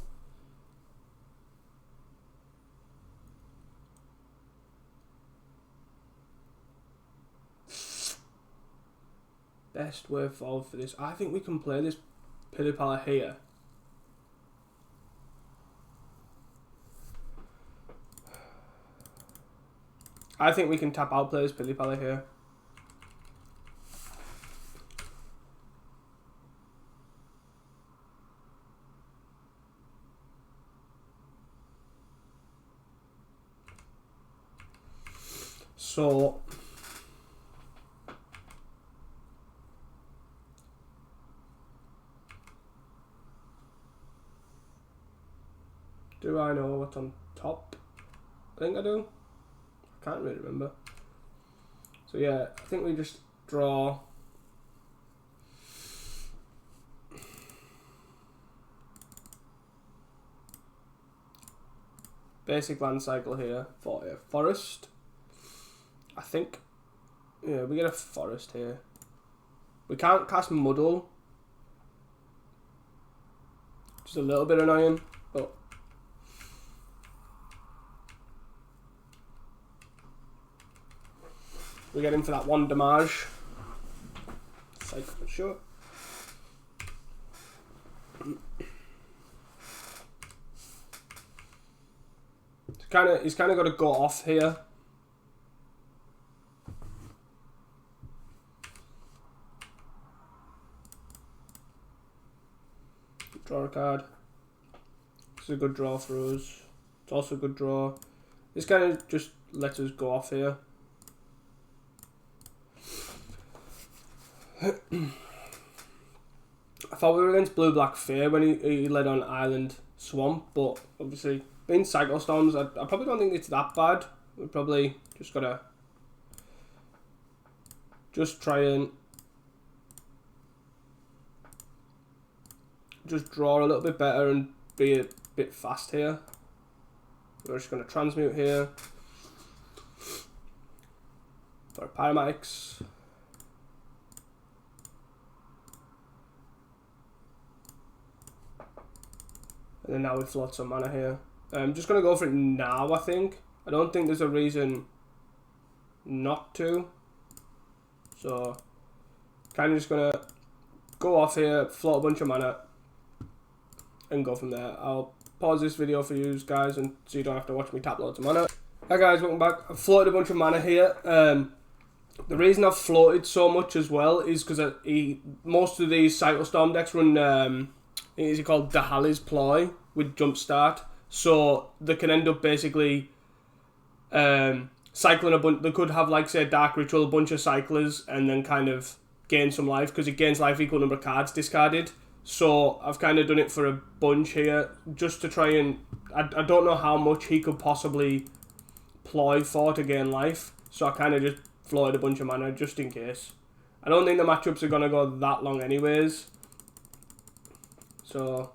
Speaker 1: best way forward for this. I think we can play this Pili-Pala here. I think we can tap out play this Pili-Pala here. So do I know what's on top? I think I do. I can't really remember. So yeah, I think we just draw. Basic land cycle here for a forest. I think, yeah, we get a forest here. We can't cast Muddle. Just a little bit annoying, but we get in for that one damage. Cycle for sure. He's kind of got to go off here. Draw a card. This is a good draw for us. It's also a good draw. This kind of just lets us go off here. I thought we were against Blue-Black Fair when he led on Island Swamp, but obviously being Cycle Storms, I probably don't think it's that bad. We probably just gotta just try and just draw a little bit better and be a bit fast here. We're just gonna transmute here for Pyromatics. And then now we float some mana here. I'm just going to go for it now, I think. I don't think there's a reason not to. So, kind of just going to go off here, float a bunch of mana, and go from there. I'll pause this video for you guys and so you don't have to watch me tap loads of mana. Hi guys, welcome back. I've floated a bunch of mana here. The reason I've floated so much as well is because most of these Cycle Storm decks run... is it called Dahali's Ploy with Jumpstart, so they can end up basically cycling a bunch. They could have, like, say, Dark Ritual, a bunch of cyclers, and then kind of gain some life because it gains life equal number of cards discarded. So I've kind of done it for a bunch here just to try and I don't know how much he could possibly ploy for to gain life, so I kind of just floated a bunch of mana just in case. I don't think the matchups are gonna go that long anyways. So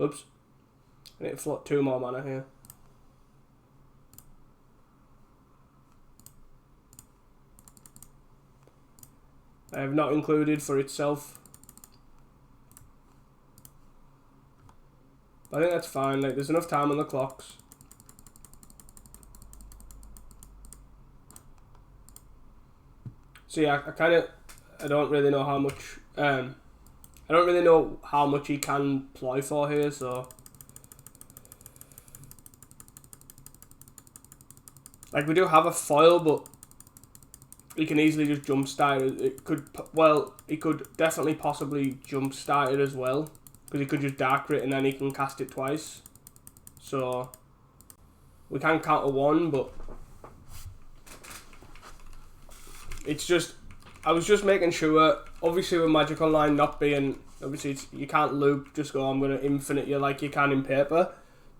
Speaker 1: oops. I need to float 2 more mana here. I have not included for itself. I think that's fine, like there's enough time on the clocks. So yeah, I don't really know how much I don't really know how much he can ploy for here, so like we do have a foil, but he can easily just jumpstart it. It could, well, he could definitely possibly jumpstart it as well, because he could just Dark Crit and then he can cast it twice. So we can counter 1, but it's just, I was just making sure, obviously with Magic Online not being, obviously you can't loop, just go, I'm going to infinite you like you can in Pauper.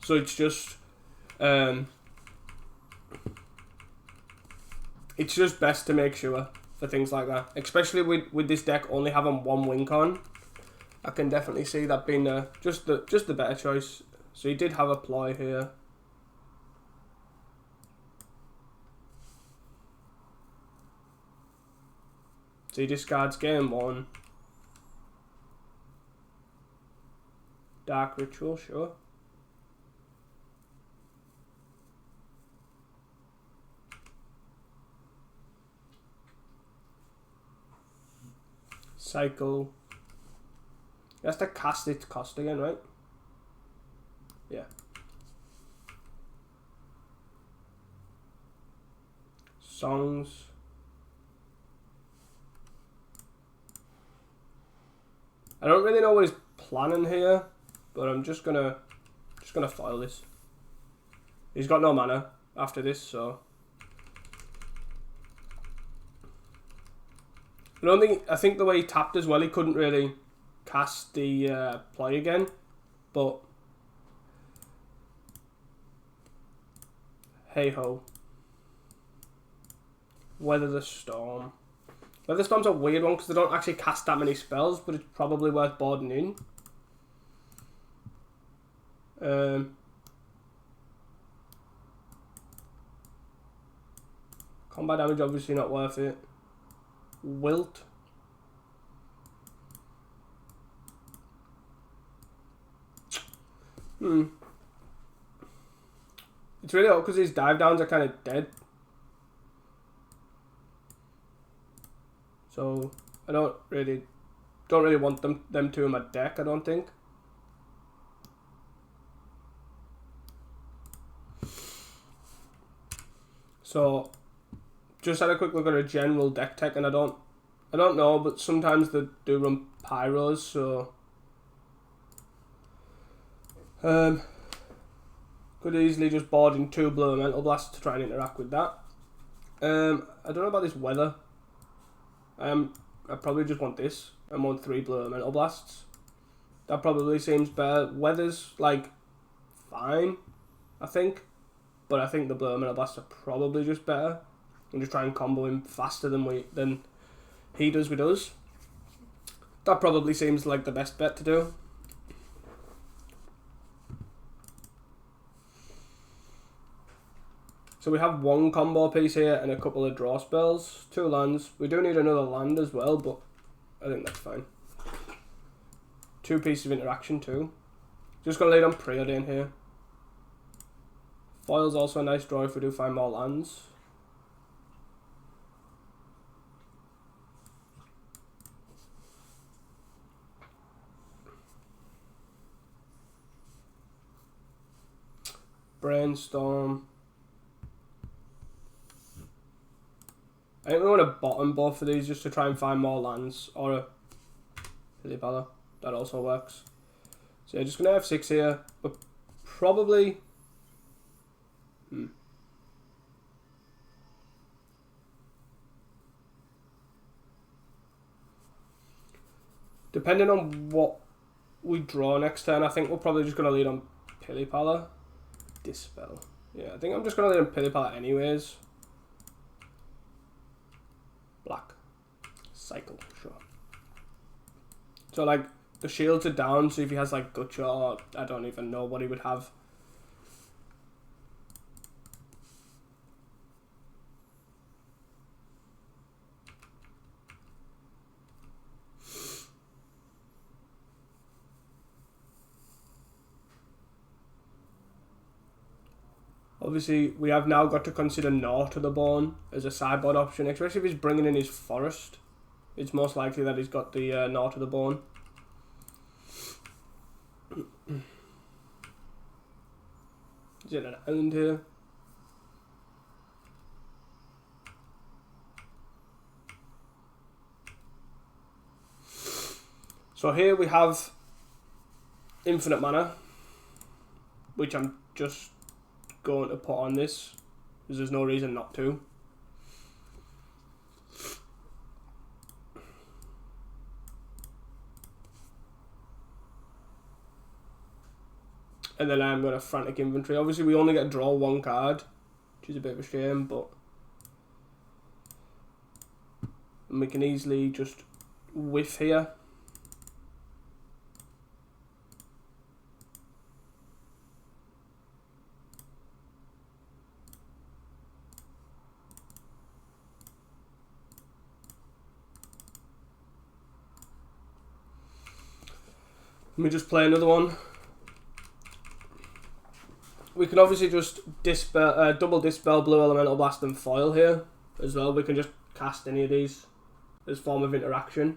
Speaker 1: So it's just best to make sure for things like that. Especially with this deck only having 1 win con. I can definitely see that being just the better choice. So he did have a ploy here. So he discards game 1. Dark Ritual, sure. Cycle. He has to cast its cost again, right? Yeah. Songs. I don't really know what he's planning here, but I'm just gonna file this. He's got no mana after this, so I think the way he tapped as well, he couldn't really cast the play again, but hey ho. Weather the Storm. Weather the Storm's a weird one because they don't actually cast that many spells, but it's probably worth boarding in. Combat damage obviously not worth it. Wilt. It's really odd because his dive downs are kind of dead. So I don't really want them two in my deck, I don't think. So just had a quick look at a general deck tech, and I don't know, but sometimes they do run pyros, so could easily just board in 2 Blue Elemental Blasts to try and interact with that. I don't know about this weather. I probably just want this. I want 3 Blue Elemental Blasts. That probably seems better. Weather's like fine, I think, but I think the Blue Elemental Blasts are probably just better. And just try and combo him faster than he does with us. That probably seems like the best bet to do. So we have 1 combo piece here and a couple of draw spells. 2 lands. We do need another land as well, but I think that's fine. 2 pieces of interaction too. Just gonna lead on Preordain here. Foil's also a nice draw if we do find more lands. Brainstorm. I think we want to bottom both of these just to try and find more lands, or a Pili-Pala. That also works. So yeah, just gonna have 6 here, but probably depending on what we draw next turn, I think we're probably just gonna lead on Pili-Pala. Dispel. Yeah, I think I'm just gonna lead on Pili-Pala anyways. Black. Cycle, sure. So like the shields are down, so if he has like Gutcha, or I don't even know what he would have. Obviously, we have now got to consider Gnaw to the Bone as a sideboard option, especially if he's bringing in his Forest. It's most likely that he's got the Gnaw to the Bone. Is it an island here? So here we have infinite mana, which I'm just going to put on this because there's no reason not to. And then I'm going to Frantic Inventory. Obviously we only get to draw 1 card, which is a bit of a shame, but and we can easily just whiff here. Let me just play another one. We can obviously just double dispel, blue elemental blast and foil here as well. We can just cast any of these as form of interaction.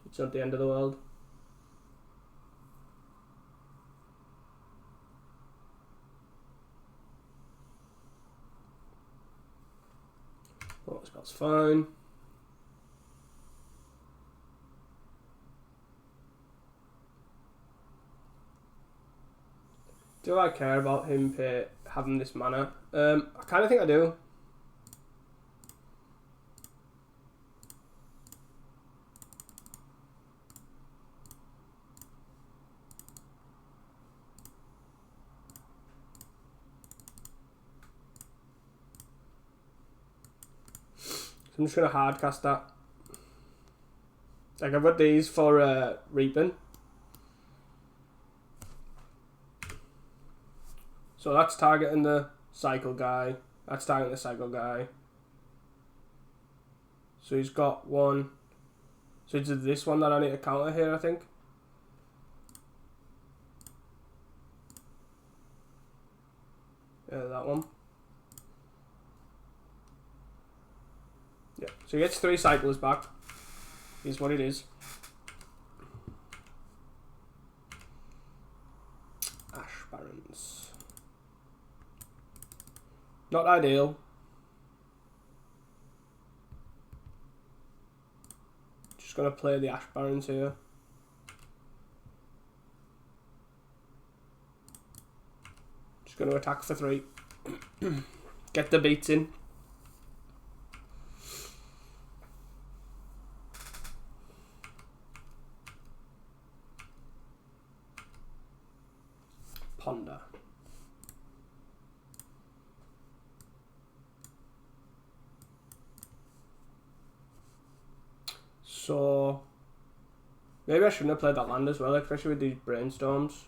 Speaker 1: It's not the end of the world. Oh, this spell's fine. Do I care about him having this mana? I kind of think I do. So I'm just going to hardcast that. Like I've got these for reaping. So that's targeting the cycle guy. That's targeting the cycle guy. So he's got one. So it's this one that I need to counter here, I think. Yeah, that one. Yeah, so he gets 3 cycles back. Is what it is. Ash Barrens. Not ideal. Just gonna play the Ash Barrens here. Just gonna attack for 3. Get the beats in. Ponder. So maybe I shouldn't have played that land as well, especially with these brainstorms.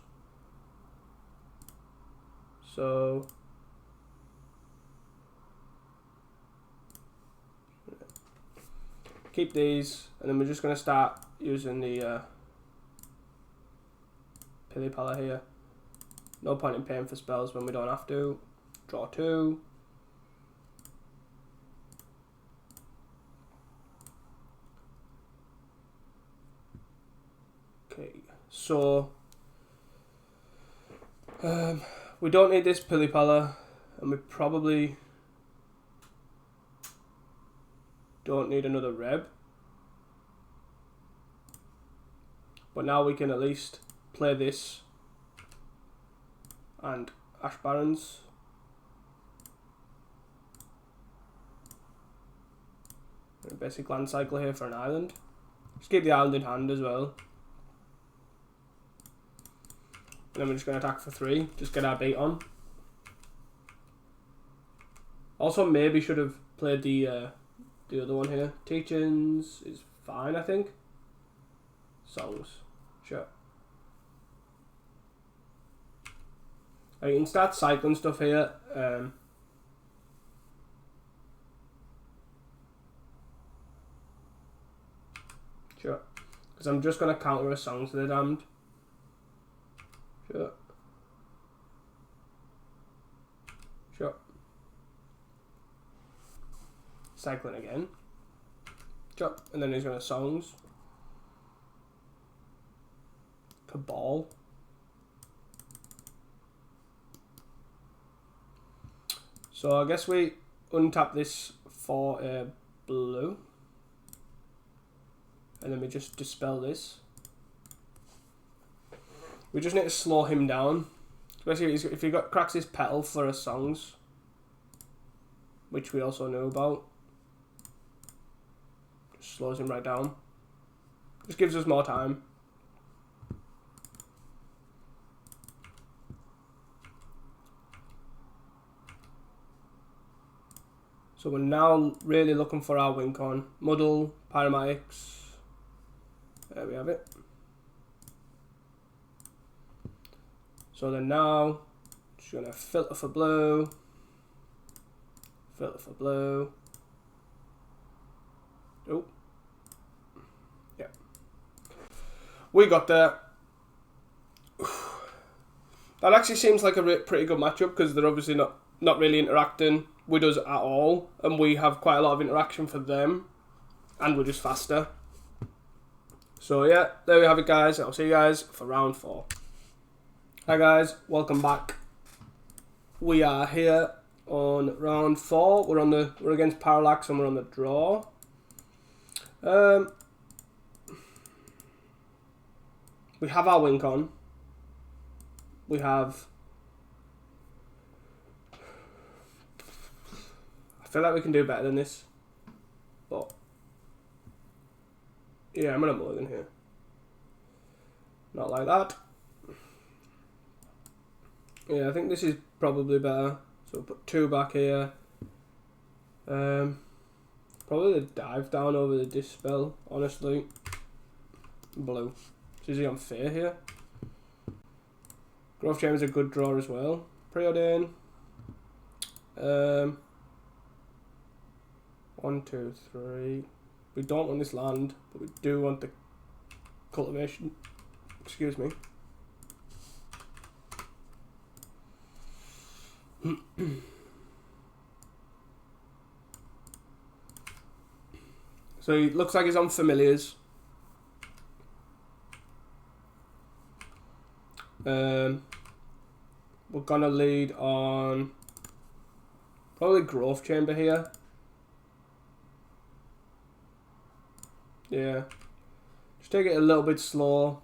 Speaker 1: So keep these, and then we're just going to start using the Pili-Pala here. No point in paying for spells when we don't have to. Draw 2. Okay, so we don't need this Pili-Pala, and we probably don't need another Reb. But now we can at least play this and Ash Barrens. A basic land cycle here for an island. Just keep the island in hand as well. And then we're just going to attack for 3. Just get our beat on. Also maybe should have played the other one here. Teachings is fine, I think. Songs. Sure. You can start cycling stuff here. Sure. Because I'm just going to counter a Songs to the Damned. Sure. Sure. Cycling again. Sure. And then he's going to Songs. Cabal. So I guess we untap this for a blue. And then we just dispel this. We just need to slow him down. Especially if he cracks his petal for a Songs. Which we also know about. Just slows him right down. Just gives us more time. So we're now really looking for our win con. Muddle, Pyromatics. There we have it. So then now, just gonna filter for blue. Filter for blue. Oh. Yeah. We got there. That actually seems like a pretty good matchup because they're obviously not really interacting with us at all, and we have quite a lot of interaction for them, and we're just faster. So yeah, there we have it, guys. I'll see you guys for round 4. Hi guys, welcome back. We are here on round 4. We're against Parallax and we're on the draw. We have our wink on. We have. I feel like we can do better than this, but yeah, I'm gonna mulligan here. Not like that. Yeah, I think this is probably better. So we'll put 2 back here. Probably the dive down over the dispel, honestly. Blue. Is he unfair here? Growth Chamber is a good draw as well. Preordain. 1, 2, 3. We don't want this land, but we do want the cultivation. Excuse me. So he looks like he's on familiars. We're gonna lead on probably Growth Chamber here. Yeah. Just take it a little bit slow.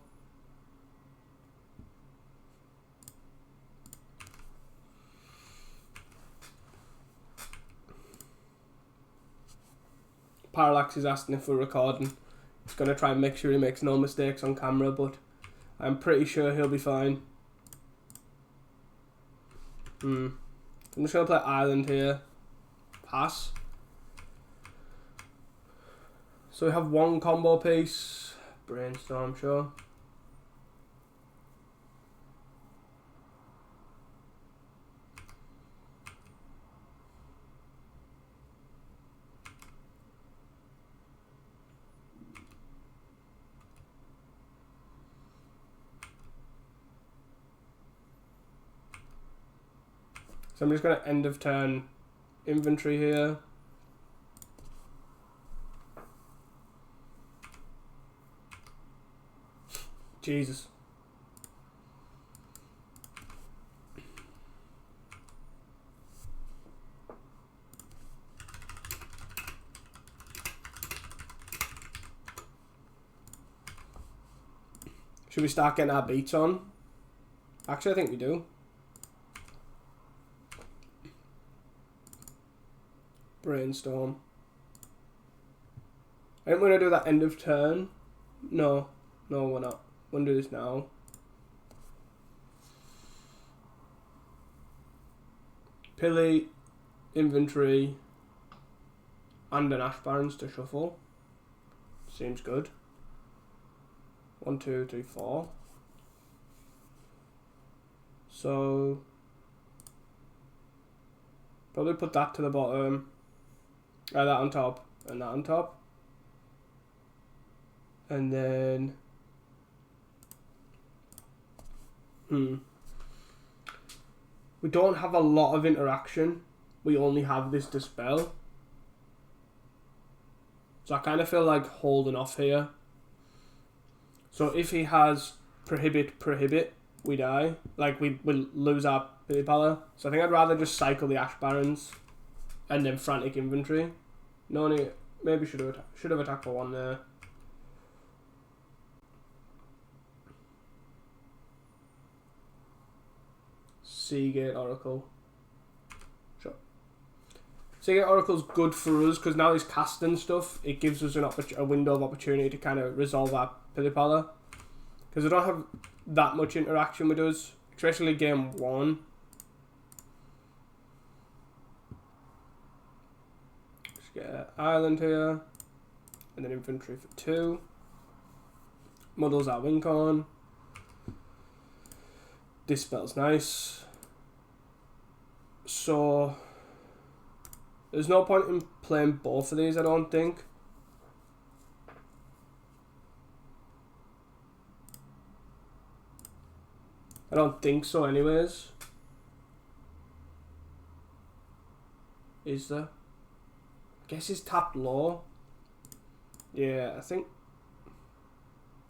Speaker 1: Parallax is asking if we're recording. He's going to try and make sure he makes no mistakes on camera, but I'm pretty sure he'll be fine. I'm just going to play Island here. Pass. So we have 1 combo piece. Brainstorm, sure. So I'm just going to end of turn inventory here. Jesus. Should we start getting our beats on? Actually, I think we do. Brainstorm. I think we're going to do that end of turn. No, we're not. We're going to do this now. Pili, inventory, and an Ash Barrens to shuffle. Seems good. 1, 2, 3, 4. So probably put that to the bottom. That on top and that on top. And then we don't have a lot of interaction. We only have this dispel. So I kind of feel like holding off here. So if he has prohibit, we die. Like we lose our Pili-Pala. So I think I'd rather just cycle the Ash Barrens and then frantic inventory. No need. Maybe should have attacked for 1 there. Seagate Oracle. Sure. Seagate Oracle's good for us because now he's casting stuff. It gives us a window of opportunity to kind of resolve our Pili-Pala. Because we don't have that much interaction with us, especially game 1. Just get an island here, and then infantry for 2. Muddles our wink on. Dispel's nice. So there's no point in playing both of these, I don't think. And don't think so anyways. Is there? I guess he's tapped low. Yeah, I think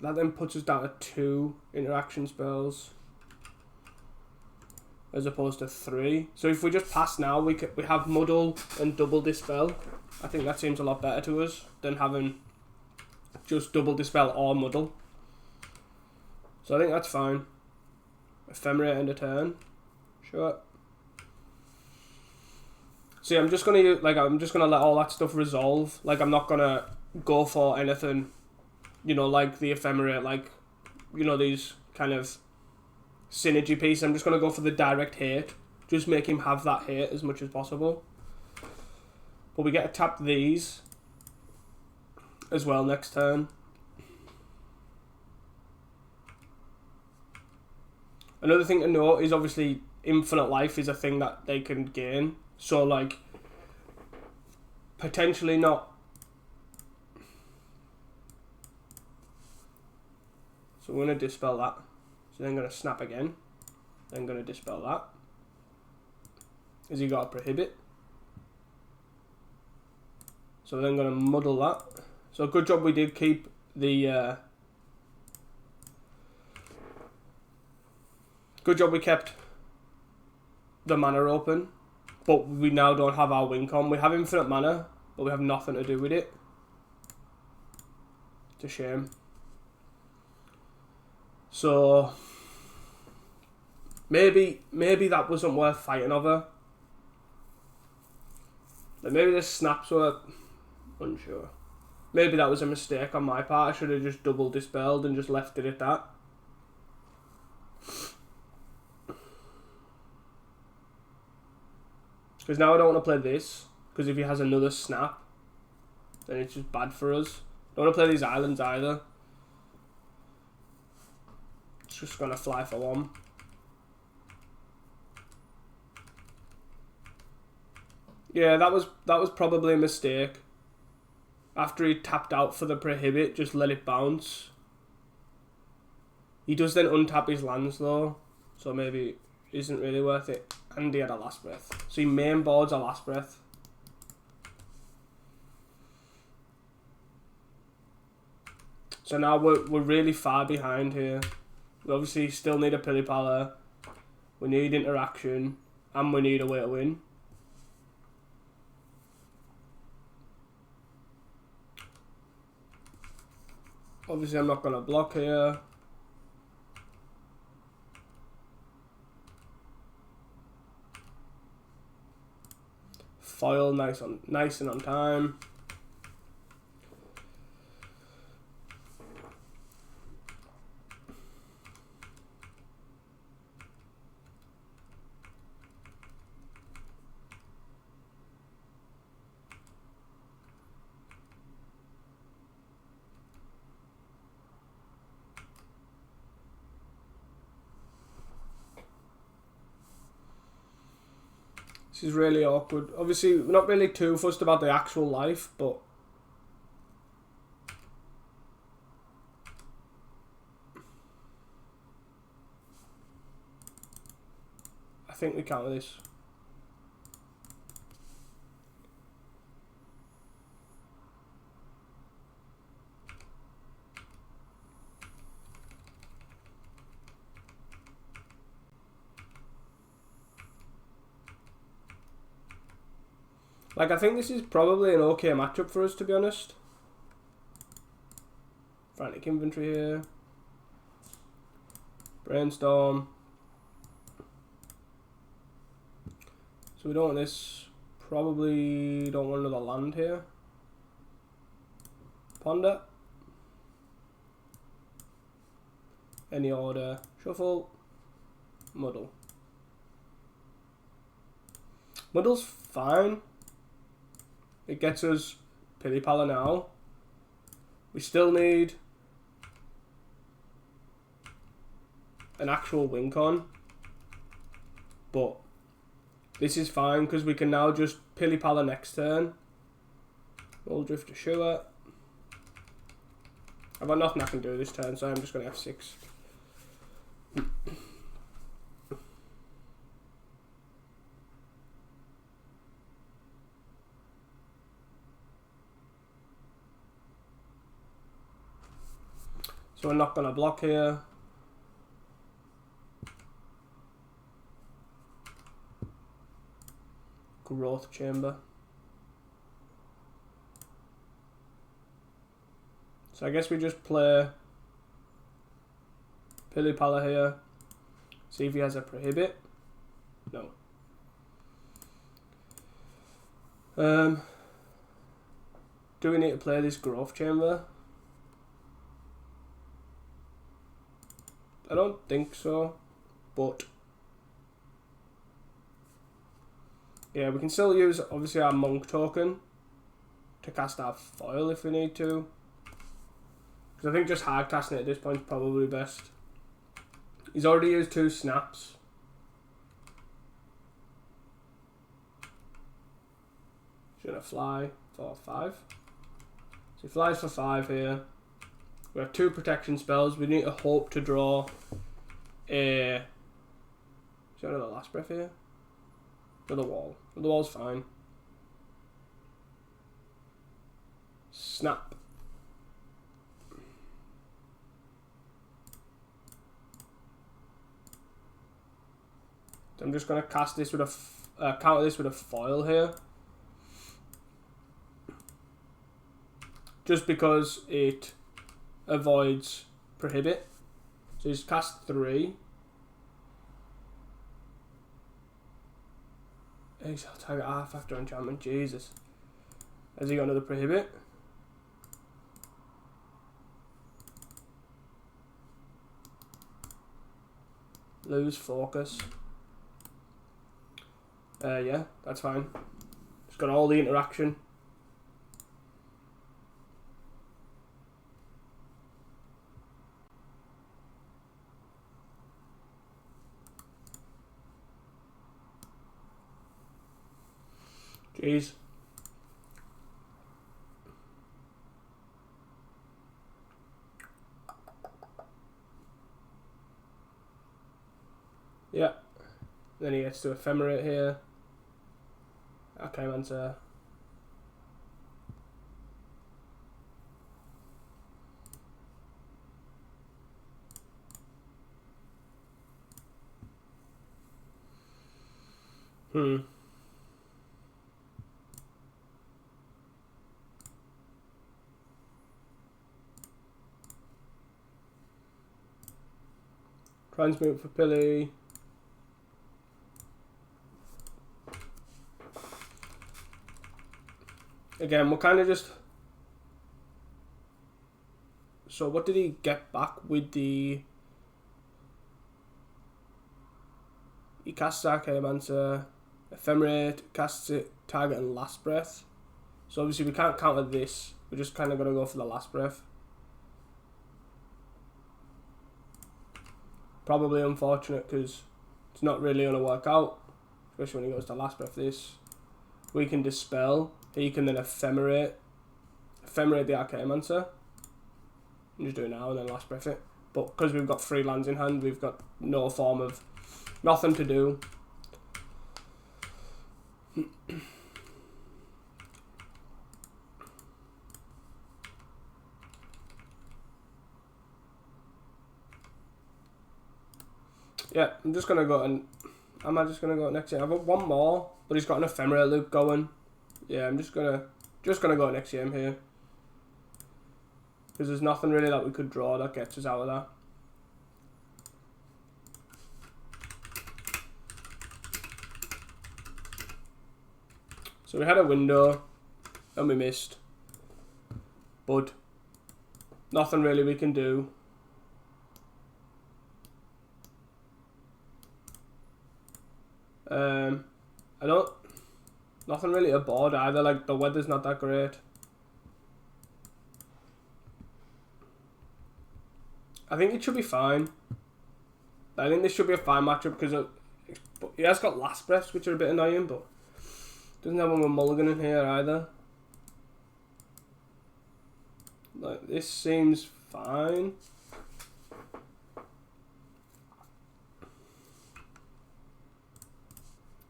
Speaker 1: that then puts us down to 2 interaction spells as opposed to 3. So if we just pass now, we have Muddle and double Dispel. I think that seems a lot better to us than having just double Dispel or Muddle. So I think that's fine. Ephemerate end of turn. Sure. See, I'm just gonna let all that stuff resolve. Like, I'm not gonna go for anything, you know, like the Ephemerate, like, you know, these kind of synergy piece. I'm just gonna go for the direct hit. Just make him have that hit as much as possible. But we get to tap these as well next turn. Another thing to note is obviously infinite life is a thing that they can gain. So, like, potentially not. So we're going to dispel that. So then I'm going to snap again. Then going to dispel that. Has he got a prohibit? So then going to muddle that. So good job we did keep the... good job we kept the mana open. But we now don't have our win con. We have infinite mana, but we have nothing to do with it. It's a shame. So maybe that wasn't worth fighting over. Like, maybe the snaps were unsure. Maybe that was a mistake on my part. I should have just double dispelled and just left it at that. Because now I don't want to play this. Because if he has another snap, then it's just bad for us. Don't want to play these islands either. It's just going to fly for 1. Yeah, that was probably a mistake. After he tapped out for the prohibit, just let it bounce. He does then untap his lands though. So maybe it isn't really worth it. And he had a last breath. So he main boards a last breath. So now we're really far behind here. We obviously still need a Pili-Pala. We need interaction. And we need a way to win. Obviously I'm not going to block here. Foil nice and on time. This is really awkward. Obviously, we're not really too fussed about the actual life, but I think we counter this. Like, I think this is probably an okay matchup for us, to be honest. Frantic Inventory here. Brainstorm. So we don't want this. Probably don't want another land here. Ponder. Any order. Shuffle. Muddle. Muddle's fine. It gets us Pili-Pala now. We still need an actual win con. But this is fine because we can now just Pili-Pala next turn. We'll drift to Shua. I've got nothing I can do this turn, so I'm just going to F6. So we're not going to block here. Growth Chamber. So I guess we just play Pili-Pala here. See if he has a prohibit. No. Do we need to play this Growth Chamber? I don't think so, but yeah, we can still use obviously our Monk token to cast our foil if we need to. Because I think just hard casting it at this point is probably best. He's already used 2 snaps. He's gonna fly for 5. So he flies for 5 here. We have 2 protection spells. We need to hope to draw a... Is there another Last Breath here? Another wall. The wall's fine. Snap. So I'm just going to cast this with a... counter this with a foil here. Just because it avoids prohibit. So he's cast 3. He's target R-Factor enchantment, Jesus. Has he got another prohibit? Lose focus. Yeah, that's fine. It's got all the interaction. Jeez. Yeah. Then he gets to ephemerate here. Okay, Mancer. Transmute for Pili. Again, we're kind of just... So what did he get back with the... He casts Archaeomancer, Ephemerate, casts it, target and Last Breath. So obviously we can't counter this. We're just kind of going to go for the Last Breath. Probably unfortunate because it's not really going to work out. Especially when he goes to Last Breath this. We can Dispel. He can then Ephemerate the Archaeomancer. I'm just doing it now and then Last Breath it. But because we've got 3 lands in hand, we've got no form of... Nothing to do. Yeah, I'm just going to go and... Am I just going to go next game? I've got one more, but he's got an Ephemerate loop going. Yeah, I'm just gonna go next game here. Because there's nothing really that we could draw that gets us out of that. So we had a window and we missed. But nothing really we can do. Nothing really aboard either, like the weather's not that great. I think it should be fine. I think this should be a fine matchup because he has got Last Breaths, which are a bit annoying, but doesn't have one with Mulligan in here either. Like, this seems fine.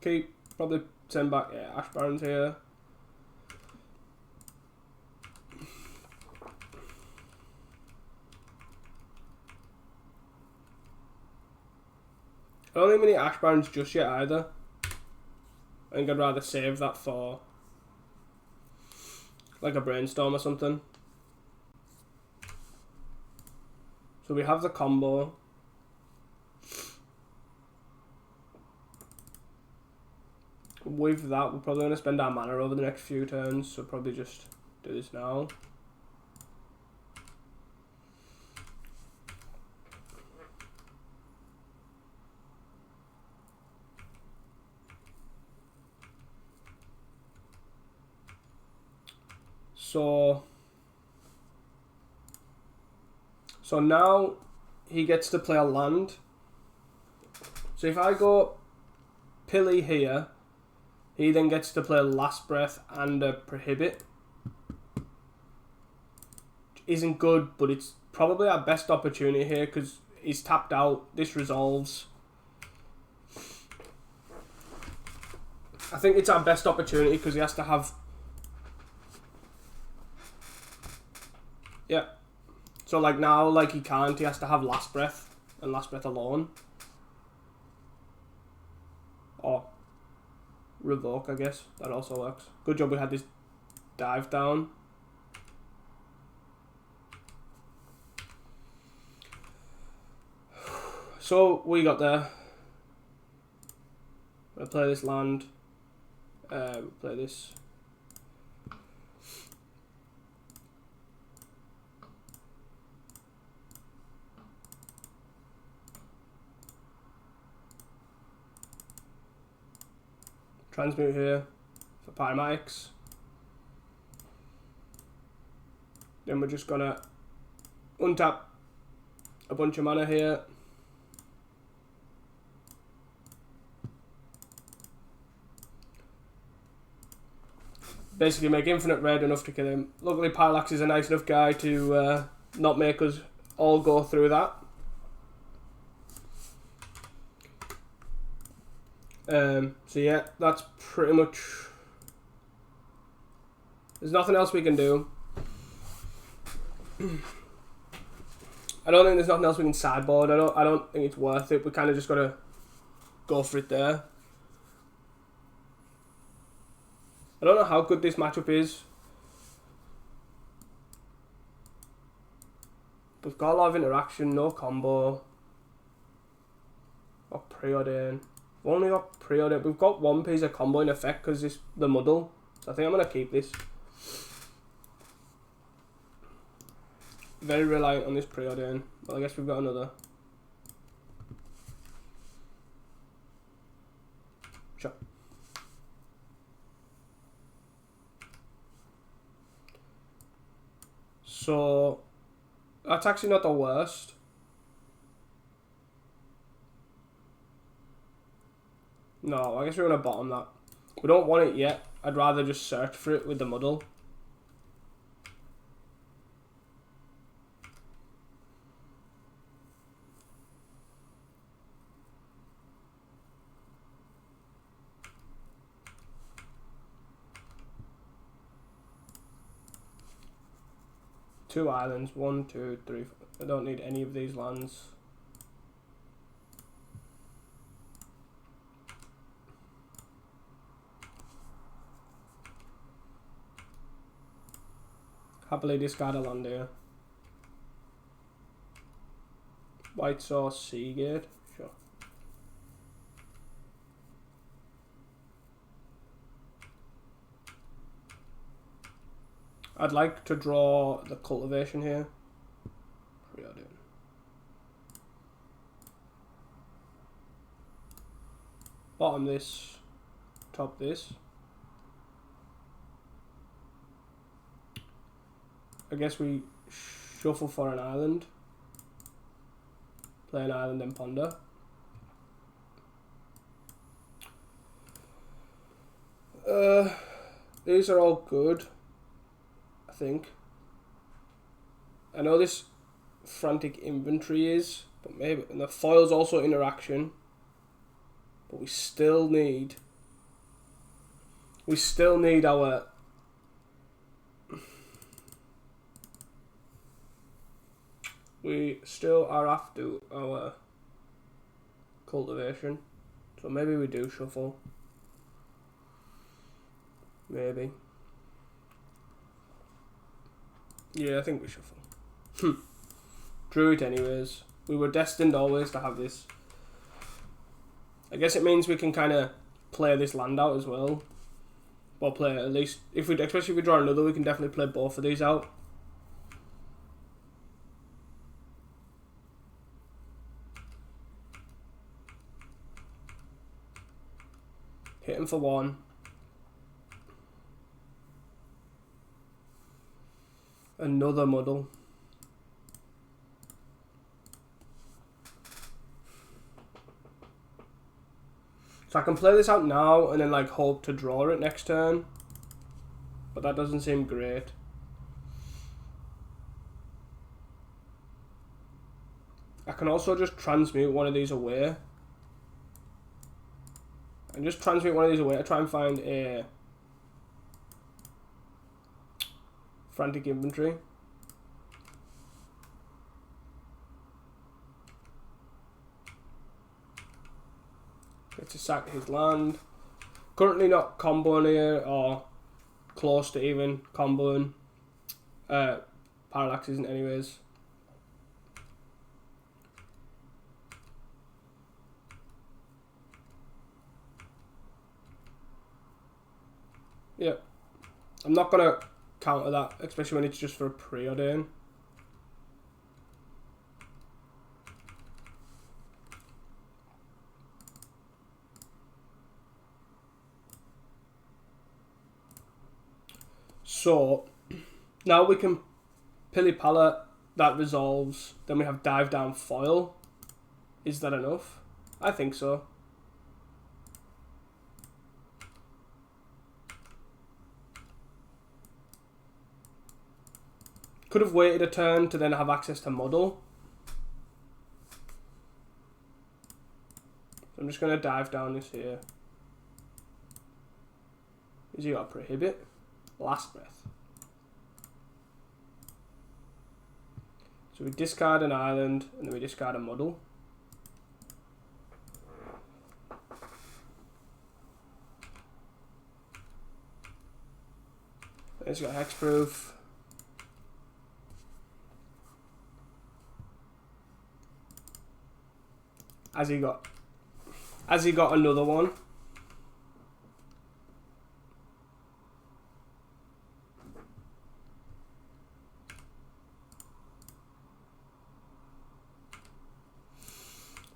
Speaker 1: Keep, probably send back, yeah, Ash Barons here. don't think we need Ash Barons just yet either. I think I'd rather save that for like a Brainstorm or something. So we have the combo. With that, we're probably going to spend our mana over the next few turns, so probably just do this now. So now he gets to play a land. So if I go Pili here, he then gets to play Last Breath and a Prohibit. Which isn't good, but it's probably our best opportunity here because he's tapped out. This resolves. I think it's our best opportunity because he has to have... Yeah. So like now, like he can't, he has to have Last Breath and Last Breath alone. Or Revoke, I guess. That also works. Good job we had this dive down. So we got there. We'll play this land. We'll play this. Transmute here for Pyromatics. Then we're just gonna untap a bunch of mana here. Basically make infinite red enough to kill him. Luckily Parallax is a nice enough guy to not make us all go through that. So yeah, that's pretty much... There's nothing else we can do. I don't think there's nothing else we can sideboard. I don't think it's worth it. We kind of just gotta go for it there. I don't know how good this matchup is. We've got a lot of interaction, no combo. Got Preordain. We've only got Preordain. We've got one piece of combo in effect because it's the muddle. So I think I'm going to keep this. Very reliant on this Preordain. Well, I guess we've got another. Sure. So that's actually not the worst. No, I guess we're going to bottom that. We don't want it yet. I'd rather just search for it with the muddle. Two islands, 1, 2, 3. I don't need any of these lands. Happily discard a land here. White Source, Seagate, sure. I'd like to draw the cultivation here. Bottom this, top this. I guess we shuffle for an island. Play an island and ponder. These are all good, I think. I know this frantic inventory is, but maybe, and the foil's also interaction. But we still need our we still are after our cultivation. So maybe we do shuffle. Maybe. Yeah, I think we shuffle. Drew it anyways. We were destined always to have this. I guess it means we can kind of play this land out as well. Or play at least, especially if we draw another, we can definitely play both of these out. Hit him for 1. Another muddle. So I can play this out now and then like hope to draw it next turn. But that doesn't seem great. I can also just transmute one of these away. And just transmute one of these away to try and find a frantic inventory. To sack his land. Currently not comboing here or close to even comboing. Parallax isn't anyways. Yep. I'm not gonna counter that, especially when it's just for a preordain. So, now we can Pili-Pala, that resolves, then we have dive down foil. Is that enough? I think so. Could have waited a turn to then have access to muddle. I'm just going to dive down this here. Is he got a prohibit? Last breath. So we discard an island and then we discard a muddle. He's got hexproof. Has he got another one?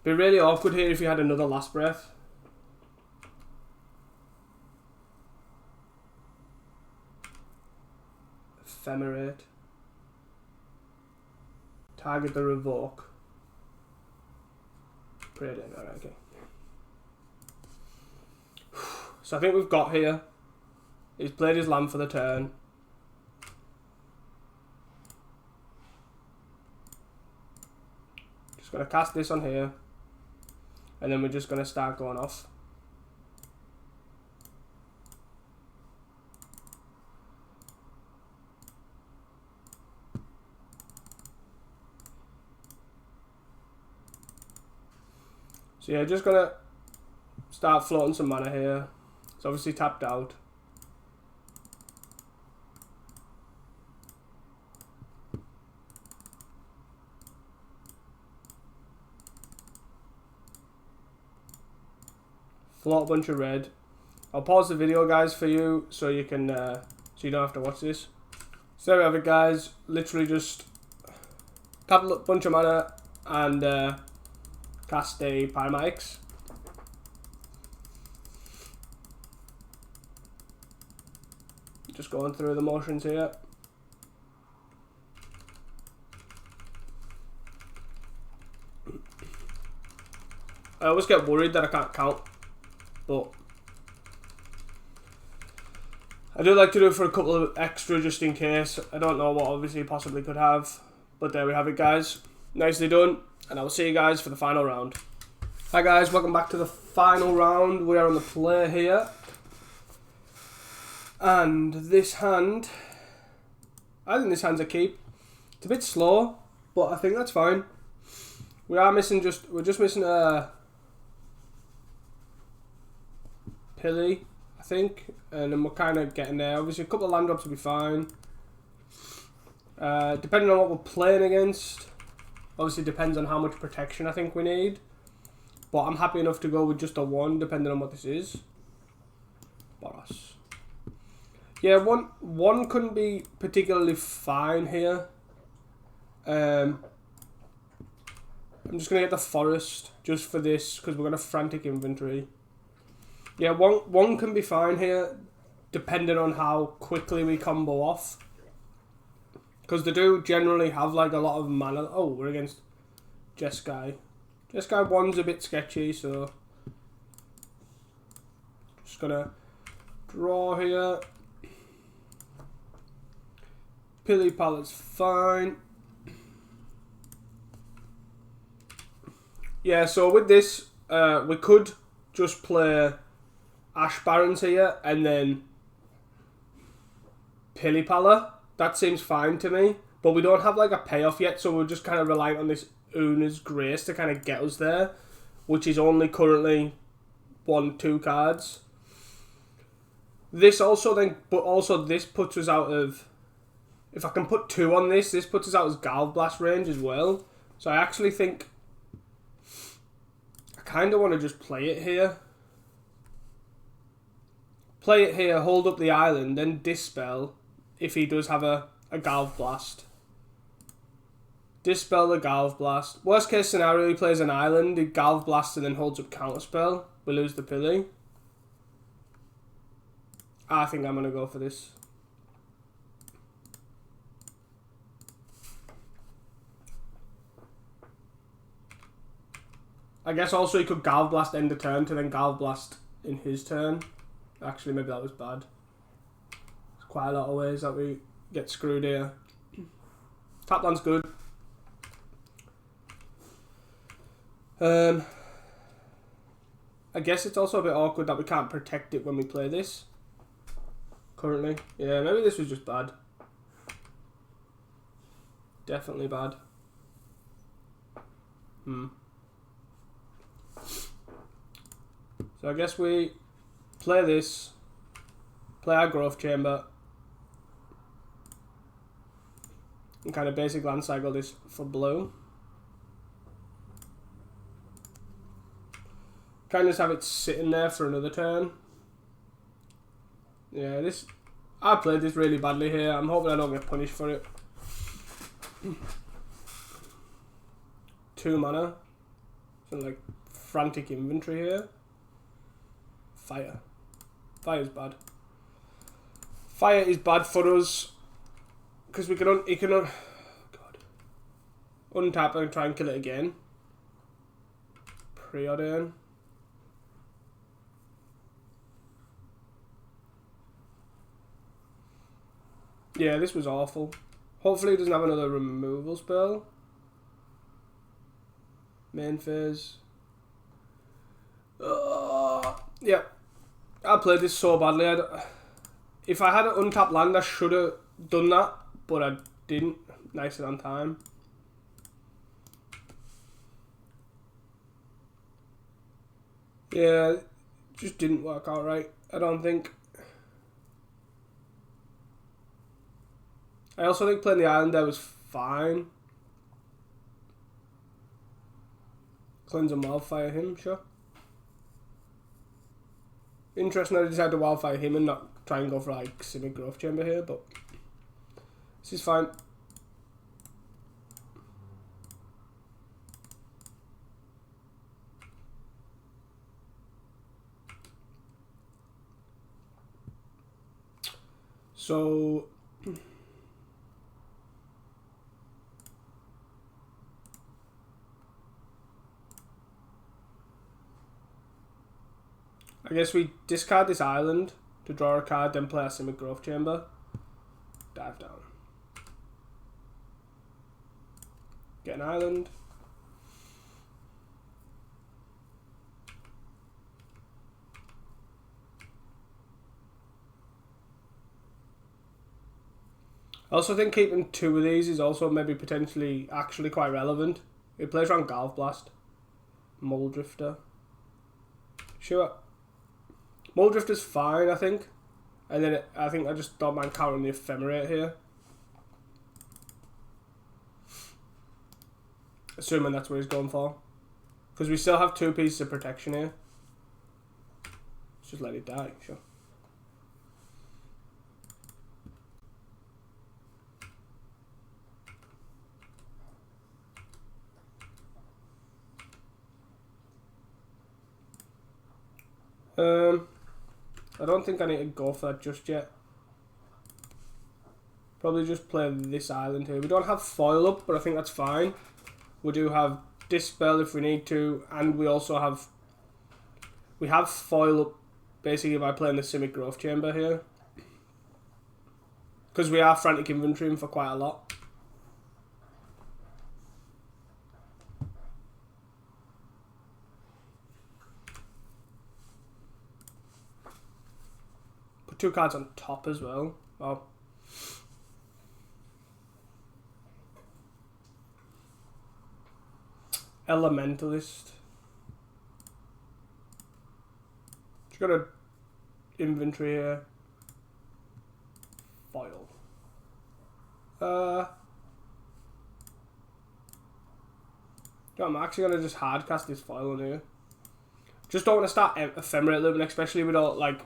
Speaker 1: Be really awkward here if you had another last breath. Ephemerate. Target the revoke. Preordain, alright, okay. So I think we've got here. He's played his land for the turn. Just gonna cast this on here. And then we're just gonna start going off. So yeah, just gonna start floating some mana here. It's obviously tapped out. Float a bunch of red. I'll pause the video, guys, for you so you can so you don't have to watch this. So there we have it, guys. Literally just tap a bunch of mana and cast a Pyramics. Just going through the motions here. I always get worried that I can't count, but I do like to do it for a couple of extra just in case. I don't know what obviously possibly could have, but there we have it, guys. Nicely done, and I will see you guys for the final round. Hi guys, welcome back to the final round. We are on the play here. And this hand, I think this hand's a keep. It's a bit slow, but I think that's fine. We're just missing a Pili, I think, and then we're kind of getting there. Obviously, a couple of land drops will be fine. Depending on what we're playing against, obviously depends on how much protection I think we need. But I'm happy enough to go with just a 1, depending on what this is. Boros. Yeah, one couldn't be particularly fine here. I'm just going to get the forest just for this, because we're going to frantic inventory. Yeah, one can be fine here, depending on how quickly we combo off. Because they do generally have like a lot of mana. Oh, we're against Jeskai. Jeskai 1's a bit sketchy, so just gonna draw here. Pili-Pala's fine. Yeah, so with this, we could just play Ash Barons here and then Pili-Pala. That seems fine to me, but we don't have like a payoff yet, so we're just kind of relying on this Una's Grace to kind of get us there, which is only currently 1-2 cards. This also then, but also this puts us out of, if I can put 2 on this, this puts us out as Galv Blast range as well. So I actually think I kind of want to just play it here. Play it here, hold up the island, then Dispel if he does have a Galv Blast. Dispel the Galv Blast. Worst case scenario, he plays an island, he Galv Blasts and then holds up Counterspell. We lose the Pili. I think I'm going to go for this. I guess also he could Galv Blast end the turn to then Galv Blast in his turn. Actually, maybe that was bad. There's quite a lot of ways that we get screwed here. Tapland's good. I guess it's also a bit awkward that we can't protect it when we play this. Currently. Yeah, maybe this was just bad. Definitely bad. So I guess we play this, play our Growth Chamber, and kind of basic land cycle this for blue. Kind of just have it sitting there for another turn. Yeah, this, I played this really badly here. I'm hoping I don't get punished for it. 2 mana. So like frantic inventory here. Fire. Fire's bad. Fire is bad for us because we can untap and try and kill it again. Preordain. Yeah, this was awful. Hopefully he doesn't have another removal spell. Main phase. Yeah, I played this so badly. If I had an untapped land, I should have done that, but I didn't. Nice and on time. Yeah, it just didn't work out right, I don't think. I also think playing the island there was fine. Cleanse and wildfire him, sure. Interesting that I decided to wildfire him and not try and go for like Simic Growth Chamber here, but this is fine. So I guess we discard this island to draw a card, then play a Simic Growth Chamber. Dive down. Get an island. I also think keeping 2 of these is also maybe potentially actually quite relevant. It plays around Galv Blast. Muldrifter. Sure. Muldrifter's fine, I think. And then I think I just don't mind countering the Ephemerate here. Assuming that's what he's going for. Because we still have 2 pieces of protection here. Let's just let it die, sure. I don't think I need to go for that just yet. Probably just play this island here. We don't have foil up, but I think that's fine. We do have Dispel if we need to, and we also have... We have foil up basically by playing the Simic Growth Chamber here. Because we are Frantic Inventorying for quite a lot. Put 2 cards on top as well. Oh. Elementalist. Just got a inventory here. Foil. I'm actually gonna just hard cast this foil on here. Just don't want to start Ephemerate looping, especially without like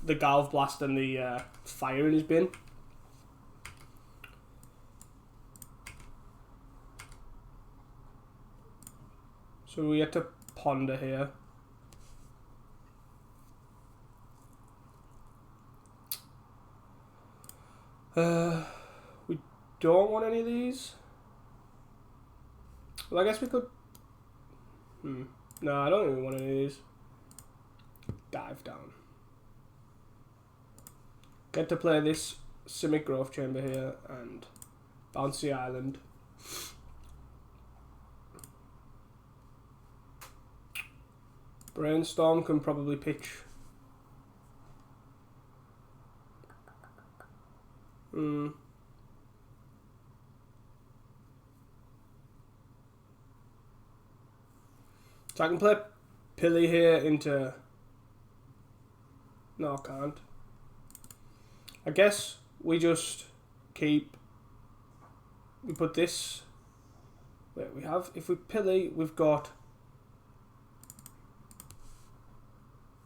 Speaker 1: the Galv Blast and the fire in his bin. So we have to ponder here. We don't want any of these. Well, I guess we could... No, I don't even want any of these. Dive down. Get to play this Simic Growth Chamber here and Bouncy Island. Brainstorm can probably pitch. So I can play Pili here into... No, I can't. I guess we just keep... We put this... Wait, we have... If we Pili, we've got...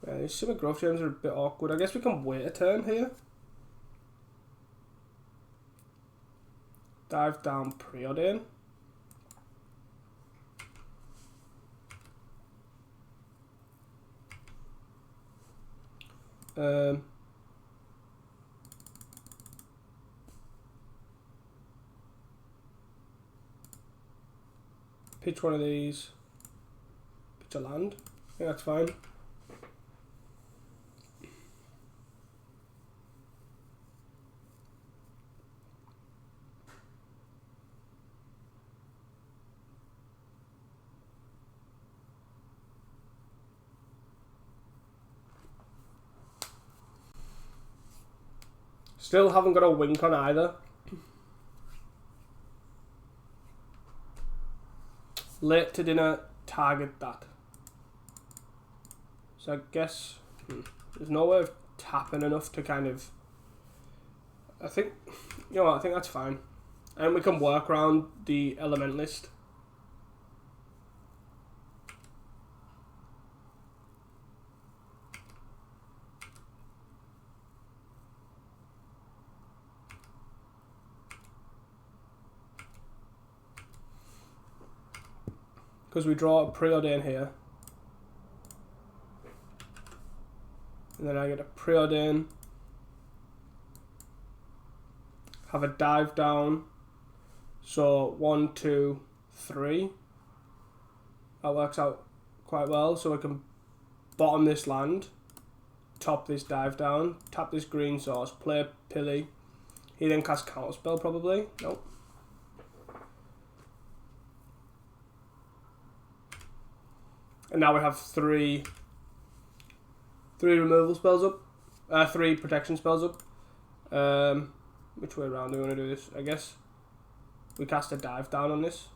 Speaker 1: These Simic Growth Gems are a bit awkward. I guess we can wait a turn here. Dive down Preordain. Pitch one of these. Pitch a land. I think that's fine. Still haven't got a wink on either. Late to dinner, target that. So I guess there's no way of tapping enough to kind of... I think, you know what, I think that's fine. And we can work around the Elementalist. Because we draw a Preordain here. And then I get a Preordain. Have a dive down. So 1, 2, 3. That works out quite well. So I can bottom this land. Top this dive down. Tap this green source. Play Pili. He then casts Counterspell probably. Nope. And now we have three removal spells up. 3 protection spells up. Which way around do we want to do this? I guess we cast a dive down on this.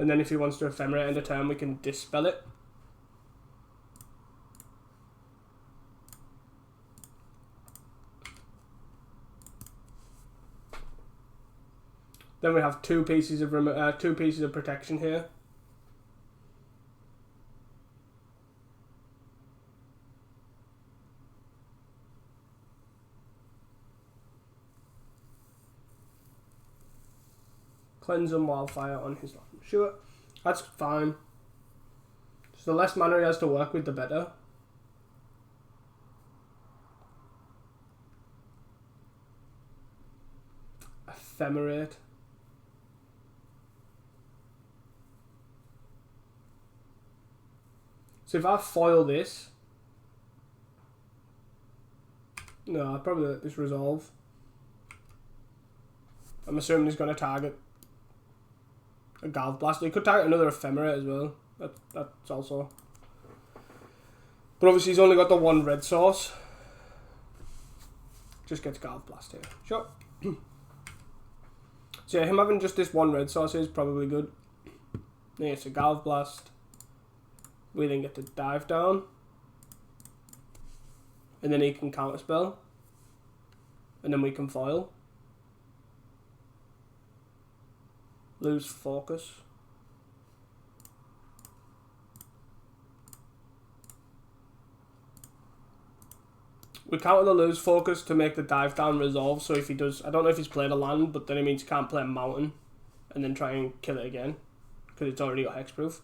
Speaker 1: And then if he wants to ephemerate end of turn, we can dispel it. Then we have two pieces of protection here. Cleanse and Wildfire on his left. Sure, that's fine. So the less mana he has to work with, the better. Ephemerate. So if I foil this, no, I'd probably let this resolve. I'm assuming he's going to target a Galv Blaster. He could target another Ephemerate as well. That's also. But obviously he's only got the one red source. Just gets Galv Blast here. Sure. So yeah, him having just this one red source is probably good. Then it's a Galv Blast. We then get to dive down. And then he can counterspell. And then we can foil. Lose focus. We counter the lose focus to make the dive down resolve. So if he does, I don't know if he's played a land, but then it means he can't play a mountain and then try and kill it again because it's already got hexproof.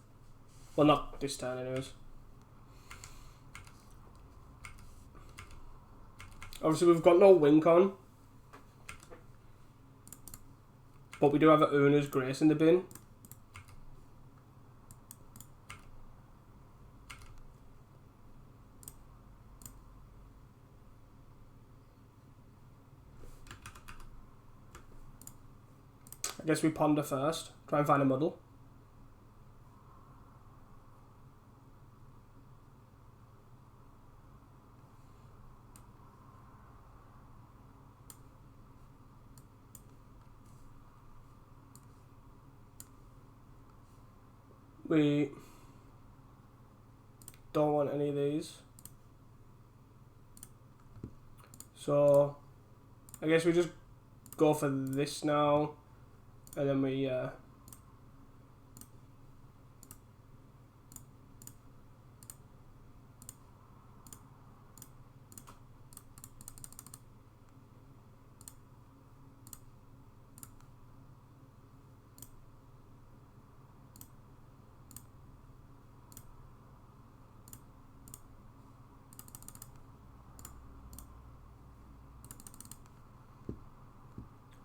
Speaker 1: Well, not this turn anyways. Obviously we've got no win con, but we do have a Owner's Grace in the bin. I guess we ponder first, try and find a muddle. We don't want any of these. So I guess we just go for this now. And then we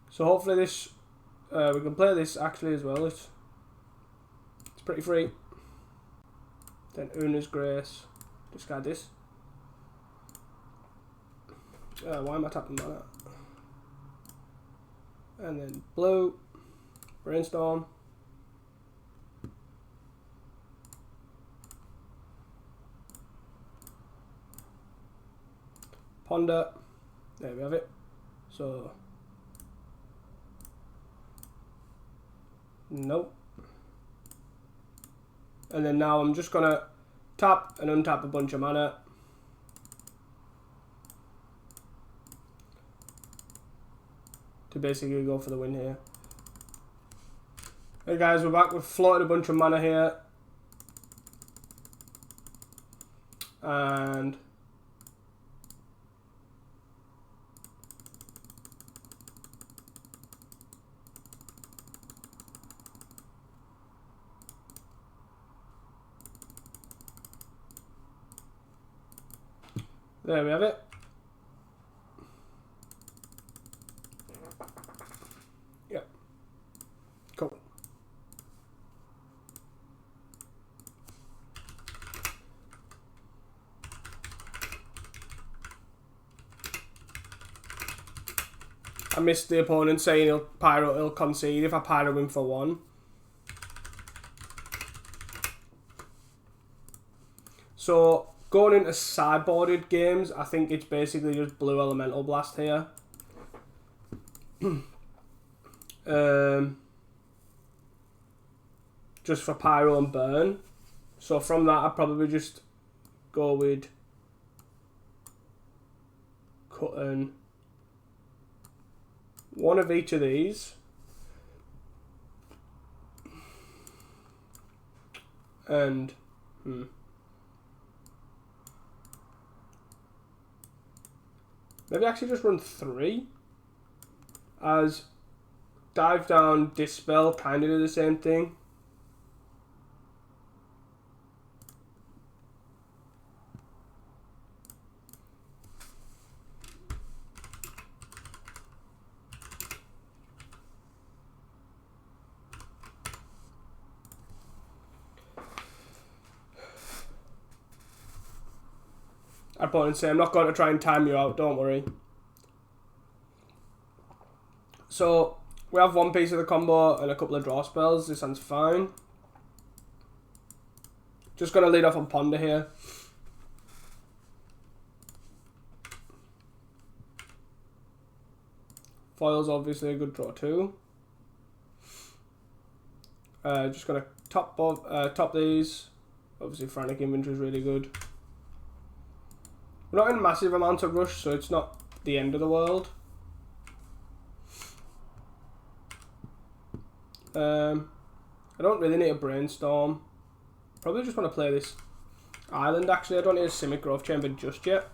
Speaker 1: so hopefully this we can play this actually as well. It's pretty free. Then Owner's Grace. Discard this. Why am I tapping mana? And then blue. Brainstorm. Ponder. There we have it. So nope. And then now I'm just gonna tap and untap a bunch of mana. To basically go for the win here. Hey guys, we're back. We've floated a bunch of mana here. And there we have it. Yeah. Cool. I missed the opponent saying he'll concede if I pyro him for one. So going into sideboarded games, I think it's basically just blue elemental blast here. just for pyro and burn. So from that, I'd probably just go with cutting one of each of these. And maybe actually just run 3, as dive down, dispel kind of do the same thing. I'd put and say, I'm not going to try and time you out, don't worry. So, we have one piece of the combo and a couple of draw spells. This hand's fine. Just going to lead off on Ponder here. Foil's obviously a good draw too. Just going to top these. Obviously, Frantic Inventory is really good. We're not in massive amounts of rush, so it's not the end of the world. I don't really need a Brainstorm. Probably just want to play this island, actually. I don't need a Simic Growth Chamber just yet.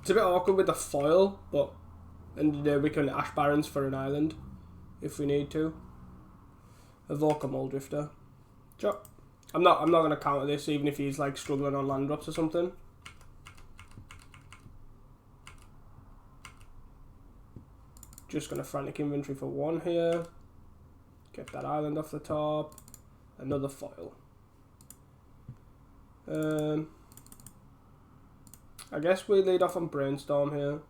Speaker 1: It's a bit awkward with the foil, but and we can Ash Barrens for an island if we need to. Evoke a Muldrifter. Sure. I'm not going to counter this, even if he's like struggling on land drops or something. Just going to Frantic Inventory for 1 here. Get that island off the top. Another foil. I guess we lead off on Brainstorm here.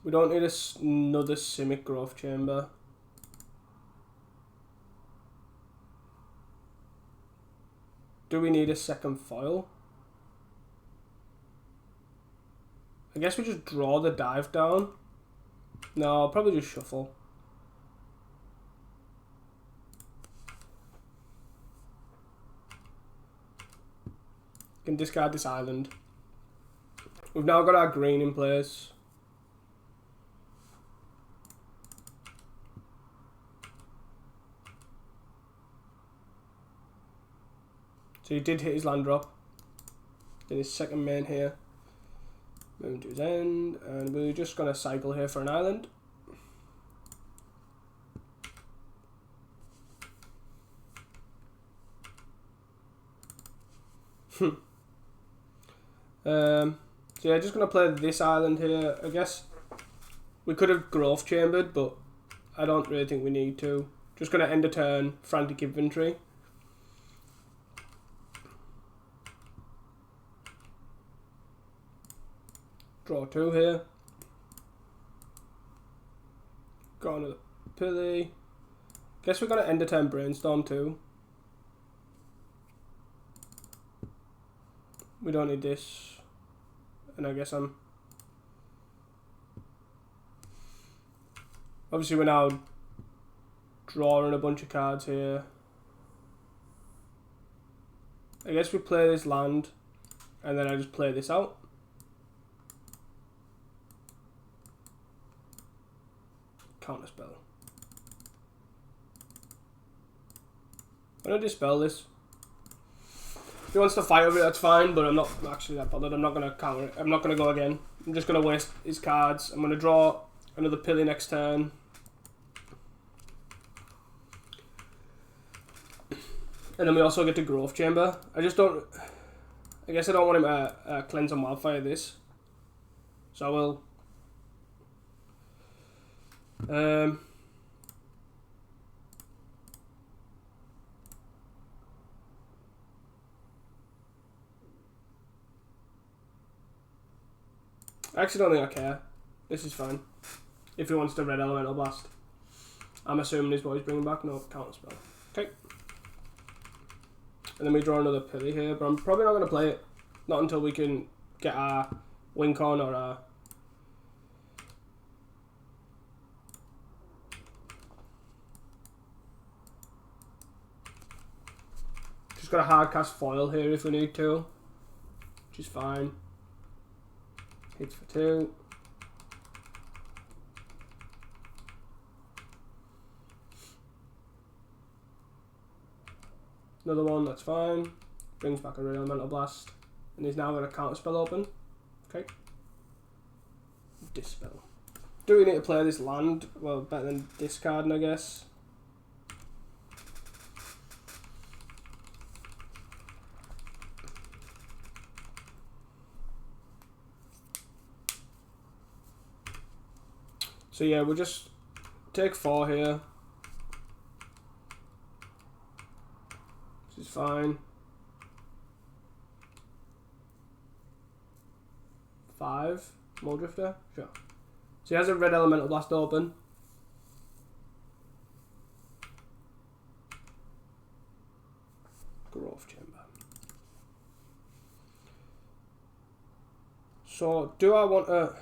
Speaker 1: We don't need another Simic Growth Chamber. Do we need a second foil? I guess we just draw the dive down. No, I'll probably just shuffle. Can discard this island. We've now got our green in place. So he did hit his land drop. Then his second main here. Moving to his end, and we're just going to cycle here for an island. So yeah, just going to play this island here. I guess we could have Growth Chambered, but I don't really think we need to. Just going to end a turn, Frantic Inventory. Draw 2 here. Got another Pili. Guess we're going to end a turn Brainstorm too. We don't need this. And I guess I'm... Obviously we're now drawing a bunch of cards here. I guess we play this land. And then I just play this out. Counterspell. I'm gonna dispel this. If he wants to fight over it, that's fine, but I'm not actually that bothered. I'm not gonna counter it. I'm not gonna go again. I'm just gonna waste his cards. I'm gonna draw another Pili next turn. And then we also get to Growth Chamber. I just don't... I guess I don't want him to cleanse and wildfire this. So I will... I actually don't think I care. This is fine. If he wants to red elemental blast. I'm assuming is what he's bringing back. No, counterspell. Okay. And then we draw another Pili here, but I'm probably not going to play it. Not until we can get our wink on or our... just got a hard cast foil here if we need to, which is fine. Hits for 2. Another one, that's fine. Brings back a real Elemental Blast. And he's now got a counter spell open. Okay. Dispel. Do we need to play this land? Well, better than discarding, I guess. So yeah, we'll just take 4 here. This is fine. 5. Muldrifter? Sure. So he has a red Elemental Blast open. Growth Chamber. So, do I want to...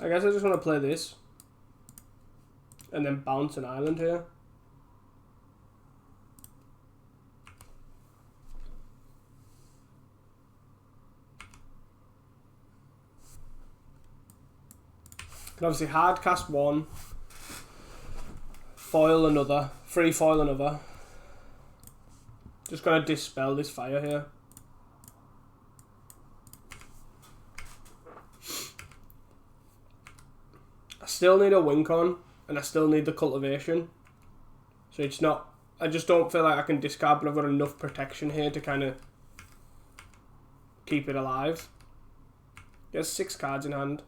Speaker 1: I guess I just want to play this. And then bounce an island here. Can obviously hard cast 1. Foil another. Free foil another. Just gonna dispel this fire here. I still need a wink on, and I still need the cultivation. So it's not... I just don't feel like I can discard, but I've got enough protection here to kind of keep it alive. He has 6 cards in hand.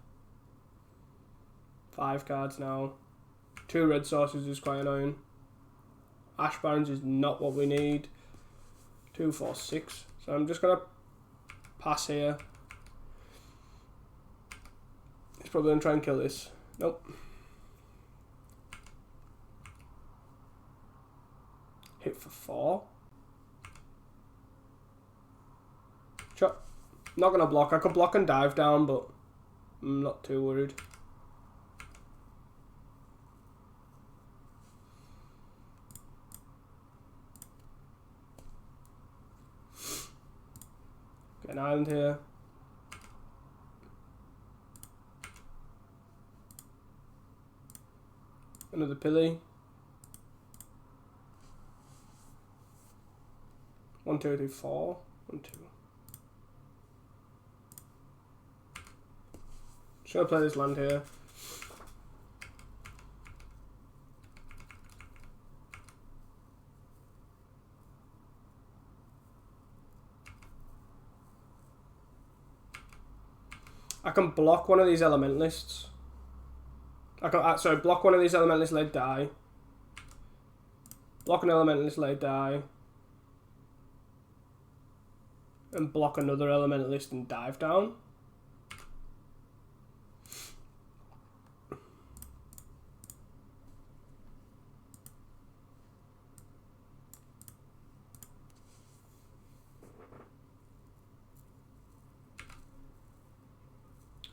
Speaker 1: 5 cards now. 2 red sources is quite annoying. Ash Barrens is not what we need. 2, 4, 6. So I'm just going to pass here. He's probably going to try and kill this. Nope. Hit for 4. Sure. Not going to block. I could block and dive down, but I'm not too worried. Get an island here. Another Pili. 1, 2, 3, 4. 1, 2. Just gonna play this land here. I can block one of these Elementalists. I can, sorry, block one of these Elementalists, let die. Block an Elementalist, let die. And block another Elementalist and dive down.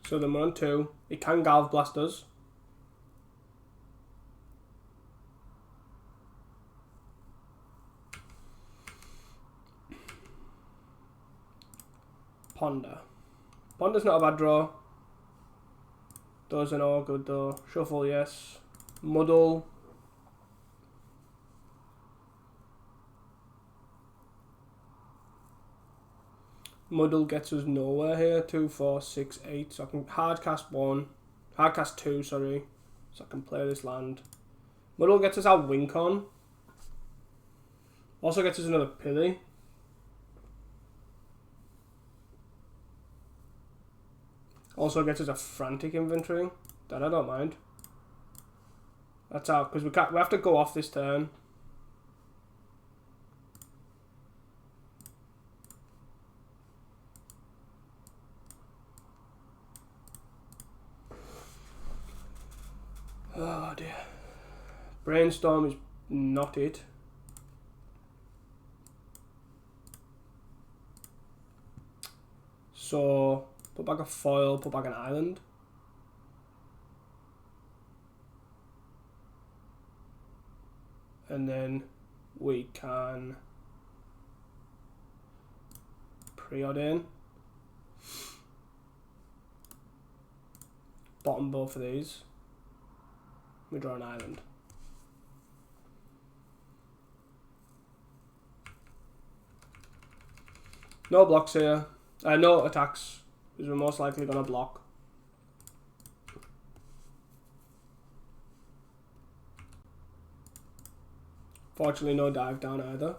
Speaker 1: So then we're on 2. He can Galv Blast us. Ponder. Ponder's not a bad draw. Those are all good though. Shuffle, yes. Muddle. Muddle gets us nowhere here. 2, 4, 6, 8. So I can hard cast 1. Hard cast 2, sorry. So I can play this land. Muddle gets us our wink on. Also gets us another Pili. Also gets us a frantic inventory. That I don't mind. That's out because we have to go off this turn. Oh dear. Brainstorm is not it. So put back a foil, put back an island. and then we can preordain. Bottom both of these. We draw an island. No blocks here. No attacks, because we're most likely going to block. Fortunately, no dive down either.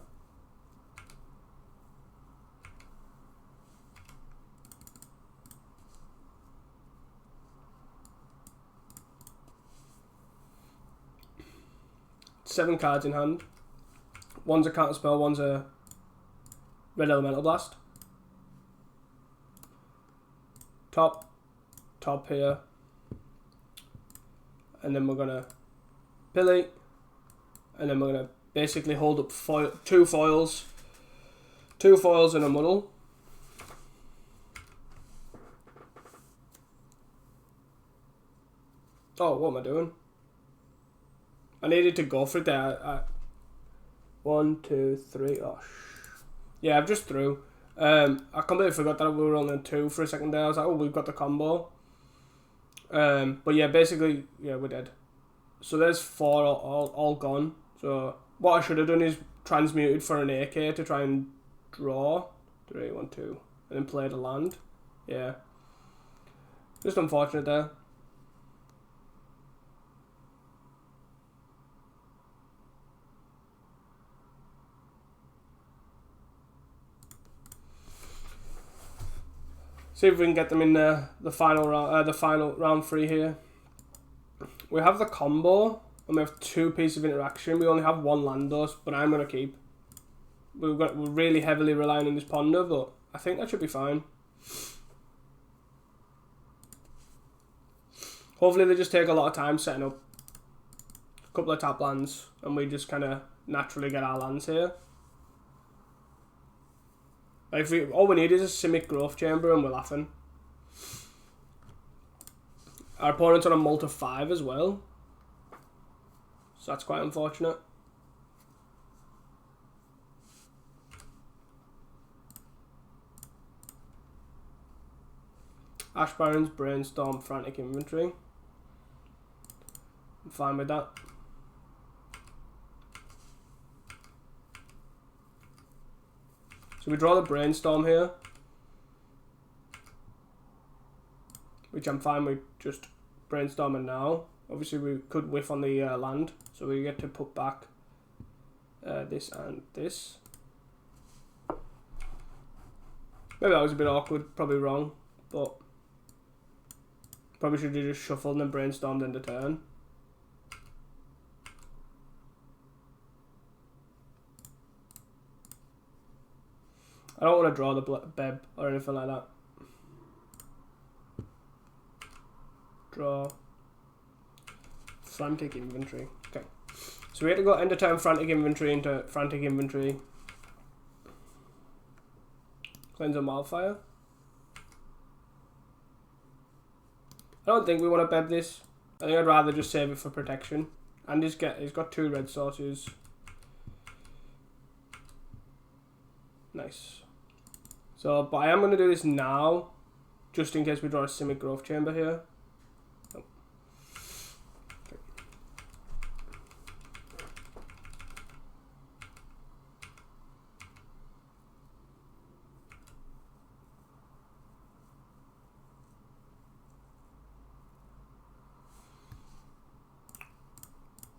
Speaker 1: Seven cards in hand. One's a counter spell, one's a red elemental blast. Top here. And then we're gonna Pili. And then we're gonna basically hold up two foils and a muddle. Oh, what am I doing? I needed to go for it there. 1, 2, 3. Oh, yeah, I've just threw. I completely forgot that we were only on 2 for a second there. I was like, oh, we've got the combo. But yeah, basically, yeah, we're dead. So there's 4 all gone. So what I should have done is transmuted for an AK to try and draw 3, 1, 2, and then play the land. Yeah, just unfortunate there. See if we can get them in the final round 3 here. We have the combo and we have 2 pieces of interaction. We only have 1 land dose, but I'm gonna keep. We're really heavily relying on this ponder, but I think that should be fine. Hopefully they just take a lot of time setting up a couple of tap lands, and we just kind of naturally get our lands here. Like all we need is a Simic Growth Chamber and we're laughing. Our opponent's on a Multi 5 as well, so that's quite unfortunate. Ash Barrens, Brainstorm, Frantic Inventory. I'm fine with that. So we draw the Brainstorm here, which I'm fine with just brainstorming now. Obviously we could whiff on the land, so we get to put back this and this. Maybe that was a bit awkward, probably wrong, but probably should have just shuffled and then brainstormed in the turn. I don't want to draw the Beb or anything like that. Draw. Frantic Inventory. Okay. So we had to go end of turn Frantic Inventory into Frantic Inventory. Cleanse a Wildfire. I don't think we want to Beb this. I think I'd rather just save it for protection. And he's got 2 red sources. Nice. So, but I am going to do this now, just in case we draw a Simic Growth Chamber here. Oh. Okay.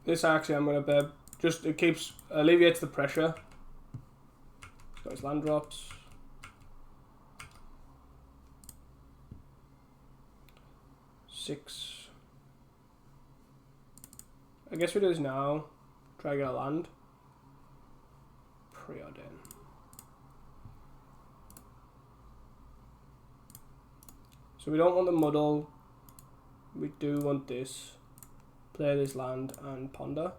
Speaker 1: This actually I'm going to Beb. Just, it alleviates the pressure. He's got his land drops. 6. I guess we do this now. Try to get a land. Preordain. So we don't want the muddle. We do want this. Play this land and ponder.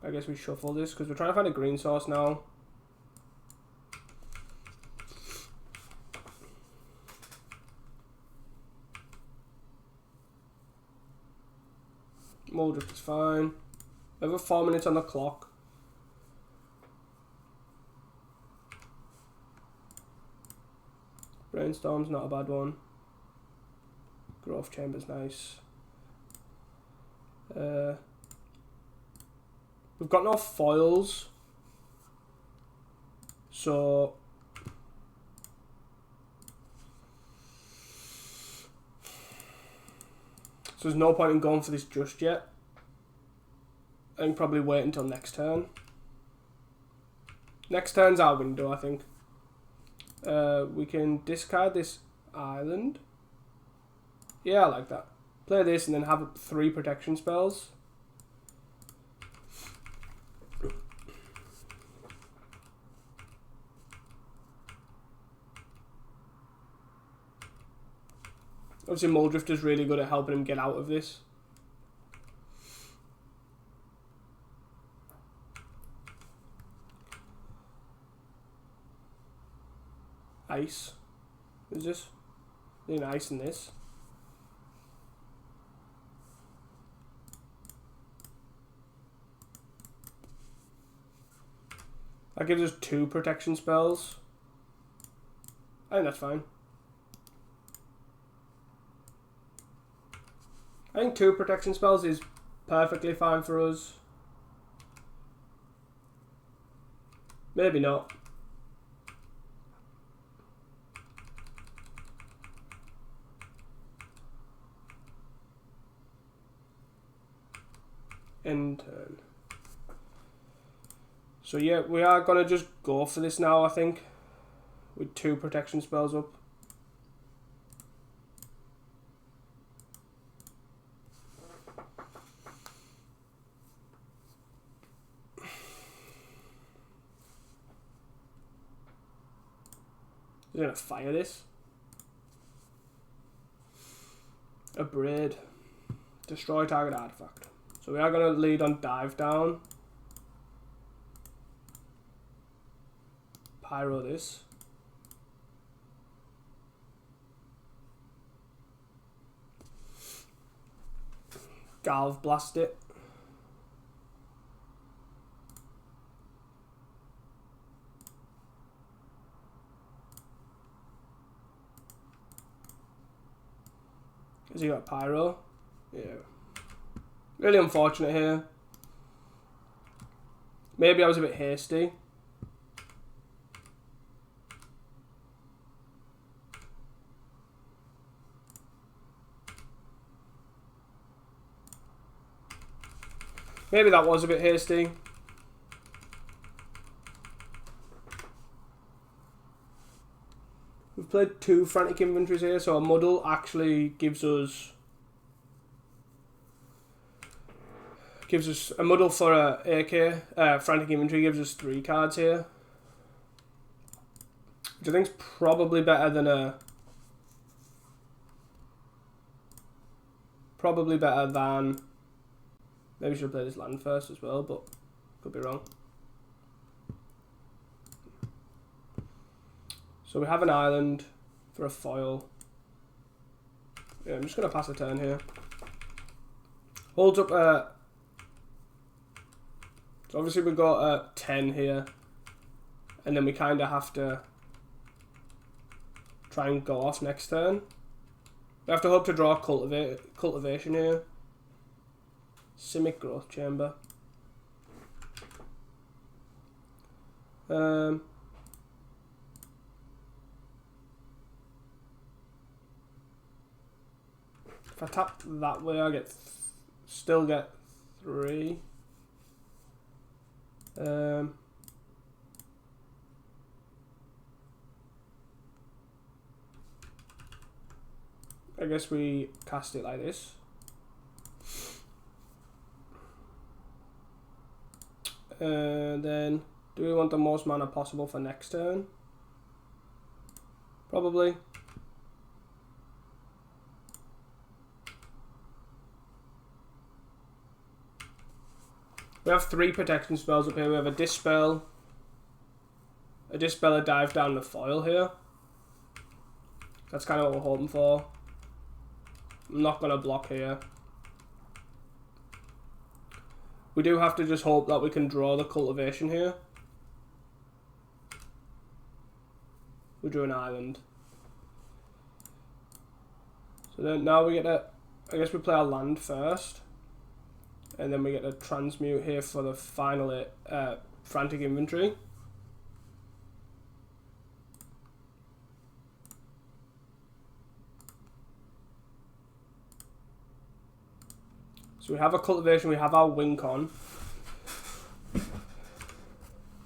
Speaker 1: I guess we shuffle this because we're trying to find a green source now. Moldrick is fine. We have 4 minutes on the clock. Brainstorm's not a bad one. Growth Chamber's nice. We've got no foils. So there's no point in going for this just yet. I think probably wait until next turn. Next turn's our window, I think. We can discard this island. Yeah, I like that. Play this and then have 3 protection spells. Obviously, Muldrifter's really good at helping him get out of this. Ice. Is this? Need ice in this. That gives us 2 protection spells. I think that's fine. I think 2 protection spells is perfectly fine for us. Maybe not. End turn. So yeah, we are going to just go for this now, I think. With 2 protection spells up. We're going to fire this. A braid. Destroy target artifact. So we are going to lead on dive down. Pyro this. Galv blast it. Has he got Pyro? Yeah. Really unfortunate here. Maybe I was a bit hasty. Maybe that was a bit hasty. We've played 2 frantic inventories here, so a muddle actually gives us a muddle for a AK. Frantic inventory gives us 3 cards here, which I think is probably better than maybe should have played this land first as well, but could be wrong. So we have an island for a foil. Yeah, I'm just going to pass a turn here. Holds up so obviously we've got a 10 here. And then we kind of have to try and go off next turn. We have to hope to draw cultivation here. Simic Growth Chamber. If I tap that way, I still get 3. I guess we cast it like this. Then, do we want the most mana possible for next turn? Probably. We have 3 protection spells up here. We have a Dispel, a Dive Down, the foil here. That's kind of what we're hoping for. I'm not going to block here. we do have to just hope that we can draw the cultivation here. We drew an island. So then now we get to, I guess we play our land first. And then we get to transmute here for the final frantic inventory. So we have a cultivation, we have our wink on.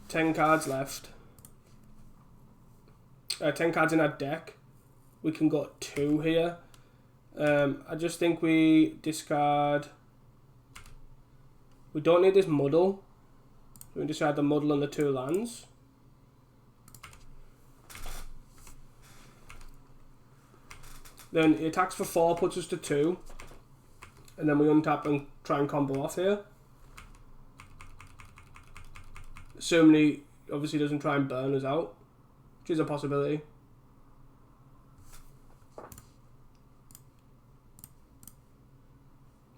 Speaker 1: 10 cards left. 10 cards in our deck. We can go 2 here. I just think we discard... We don't need this muddle. We discard the muddle and the 2 lands. Then he attacks for 4, puts us to 2. And then we untap and try and combo off here. Assuming he obviously doesn't try and burn us out, which is a possibility.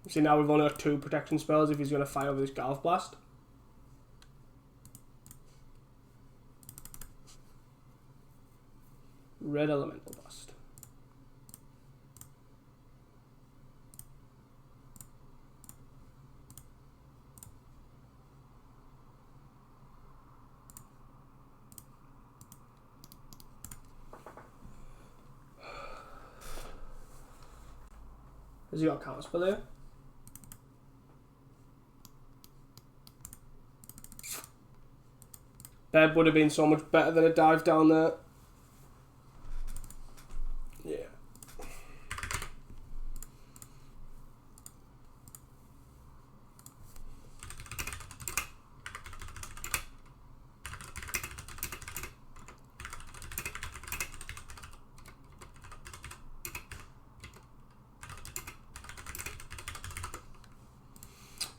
Speaker 1: See, now we've only got 2 protection spells if he's going to fire over this Golf Blast. Red Elemental Blast. Has he got a counterspell there? Bed would have been so much better than a dive down there. Yeah.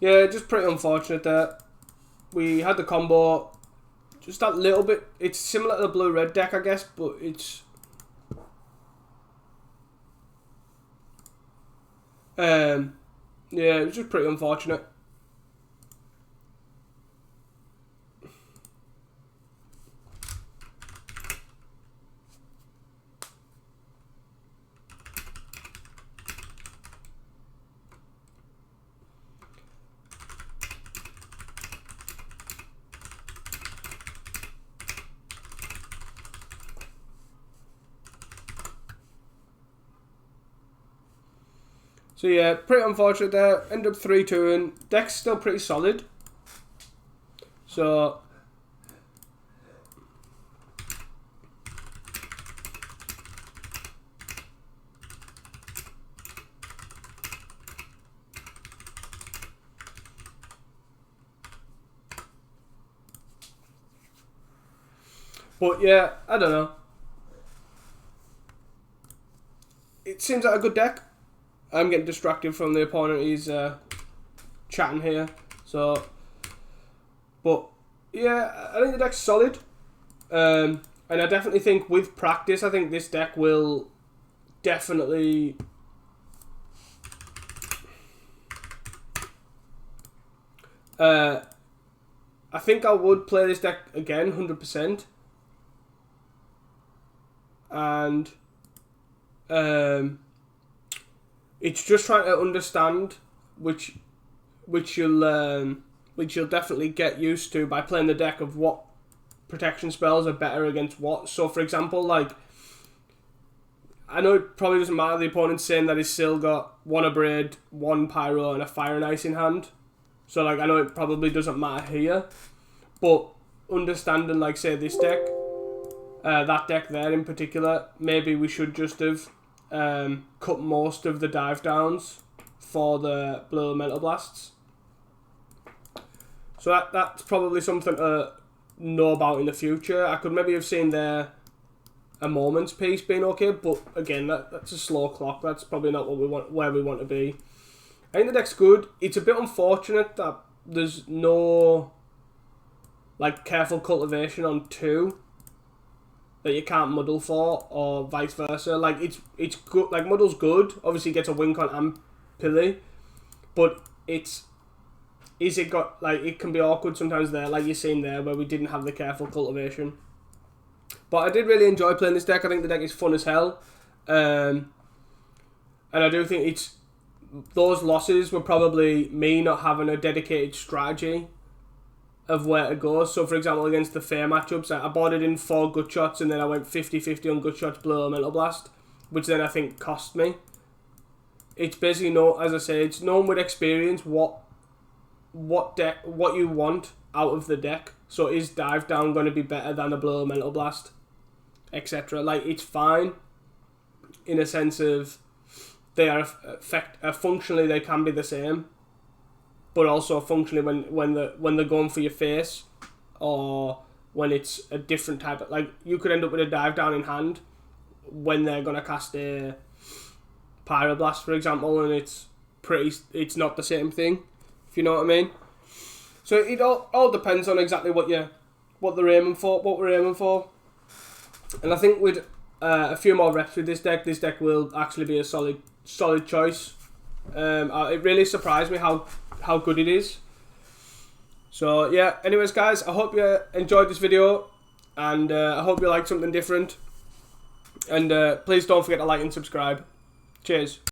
Speaker 1: Yeah, just pretty unfortunate that we had the combo. Just that little bit. It's similar to the blue-red deck, I guess, but it's... yeah, it was just pretty unfortunate. So yeah, pretty unfortunate there. End up 3-2 and deck's still pretty solid. So but yeah, I don't know. It seems like a good deck. I'm getting distracted from the opponent. He's chatting here. So, but yeah, I think the deck's solid. And I definitely think with practice, I think this deck will definitely... I think I would play this deck again, 100%. And... it's just trying to understand which you'll definitely get used to by playing the deck of what protection spells are better against what. So for example, like, I know it probably doesn't matter the opponent's saying that he's still got 1 Abrade, 1 Pyro and a Fire and Ice in hand. So like, I know it probably doesn't matter here, but understanding, like, say this deck, that deck there in particular, maybe we should just have cut most of the dive downs for the blue elemental blasts. So that's probably something to know about in the future. I could maybe have seen there a moment's piece being okay, but again, that's a slow clock. That's probably not what we want, where we want to be. I think the deck's good. It's a bit unfortunate that there's no like careful cultivation on 2 that you can't muddle for, or vice versa. Like, it's good. Like, muddle's good. Obviously, gets a wink on and Pili, but it's is it got, like, it can be awkward sometimes there, like you're seeing there, where we didn't have the careful cultivation. But I did really enjoy playing this deck. I think the deck is fun as hell. And I do think those losses were probably me not having a dedicated strategy of where to go. So, for example, against the fair matchups, I bought it in 4 gut shots, and then I went 50-50 on gut shots below Mental Blast, which then I think cost me. It's basically, as I say, it's known with experience what you want out of the deck. So is Dive Down going to be better than a Blow Mental Blast, etc.? Like, it's fine in a sense of they are functionally they can be the same, but also functionally when they're going for your face, or when it's a different type of, like, you could end up with a Dive Down in hand when they're gonna cast a Pyroblast, for example, and it's not the same thing, if you know what I mean. So it all depends on exactly what we're aiming for. And I think with a few more reps with this deck will actually be a solid choice. It really surprised me how good it is. So yeah, anyways guys, I hope you enjoyed this video, and I hope you liked something different. And please don't forget to like and subscribe. Cheers.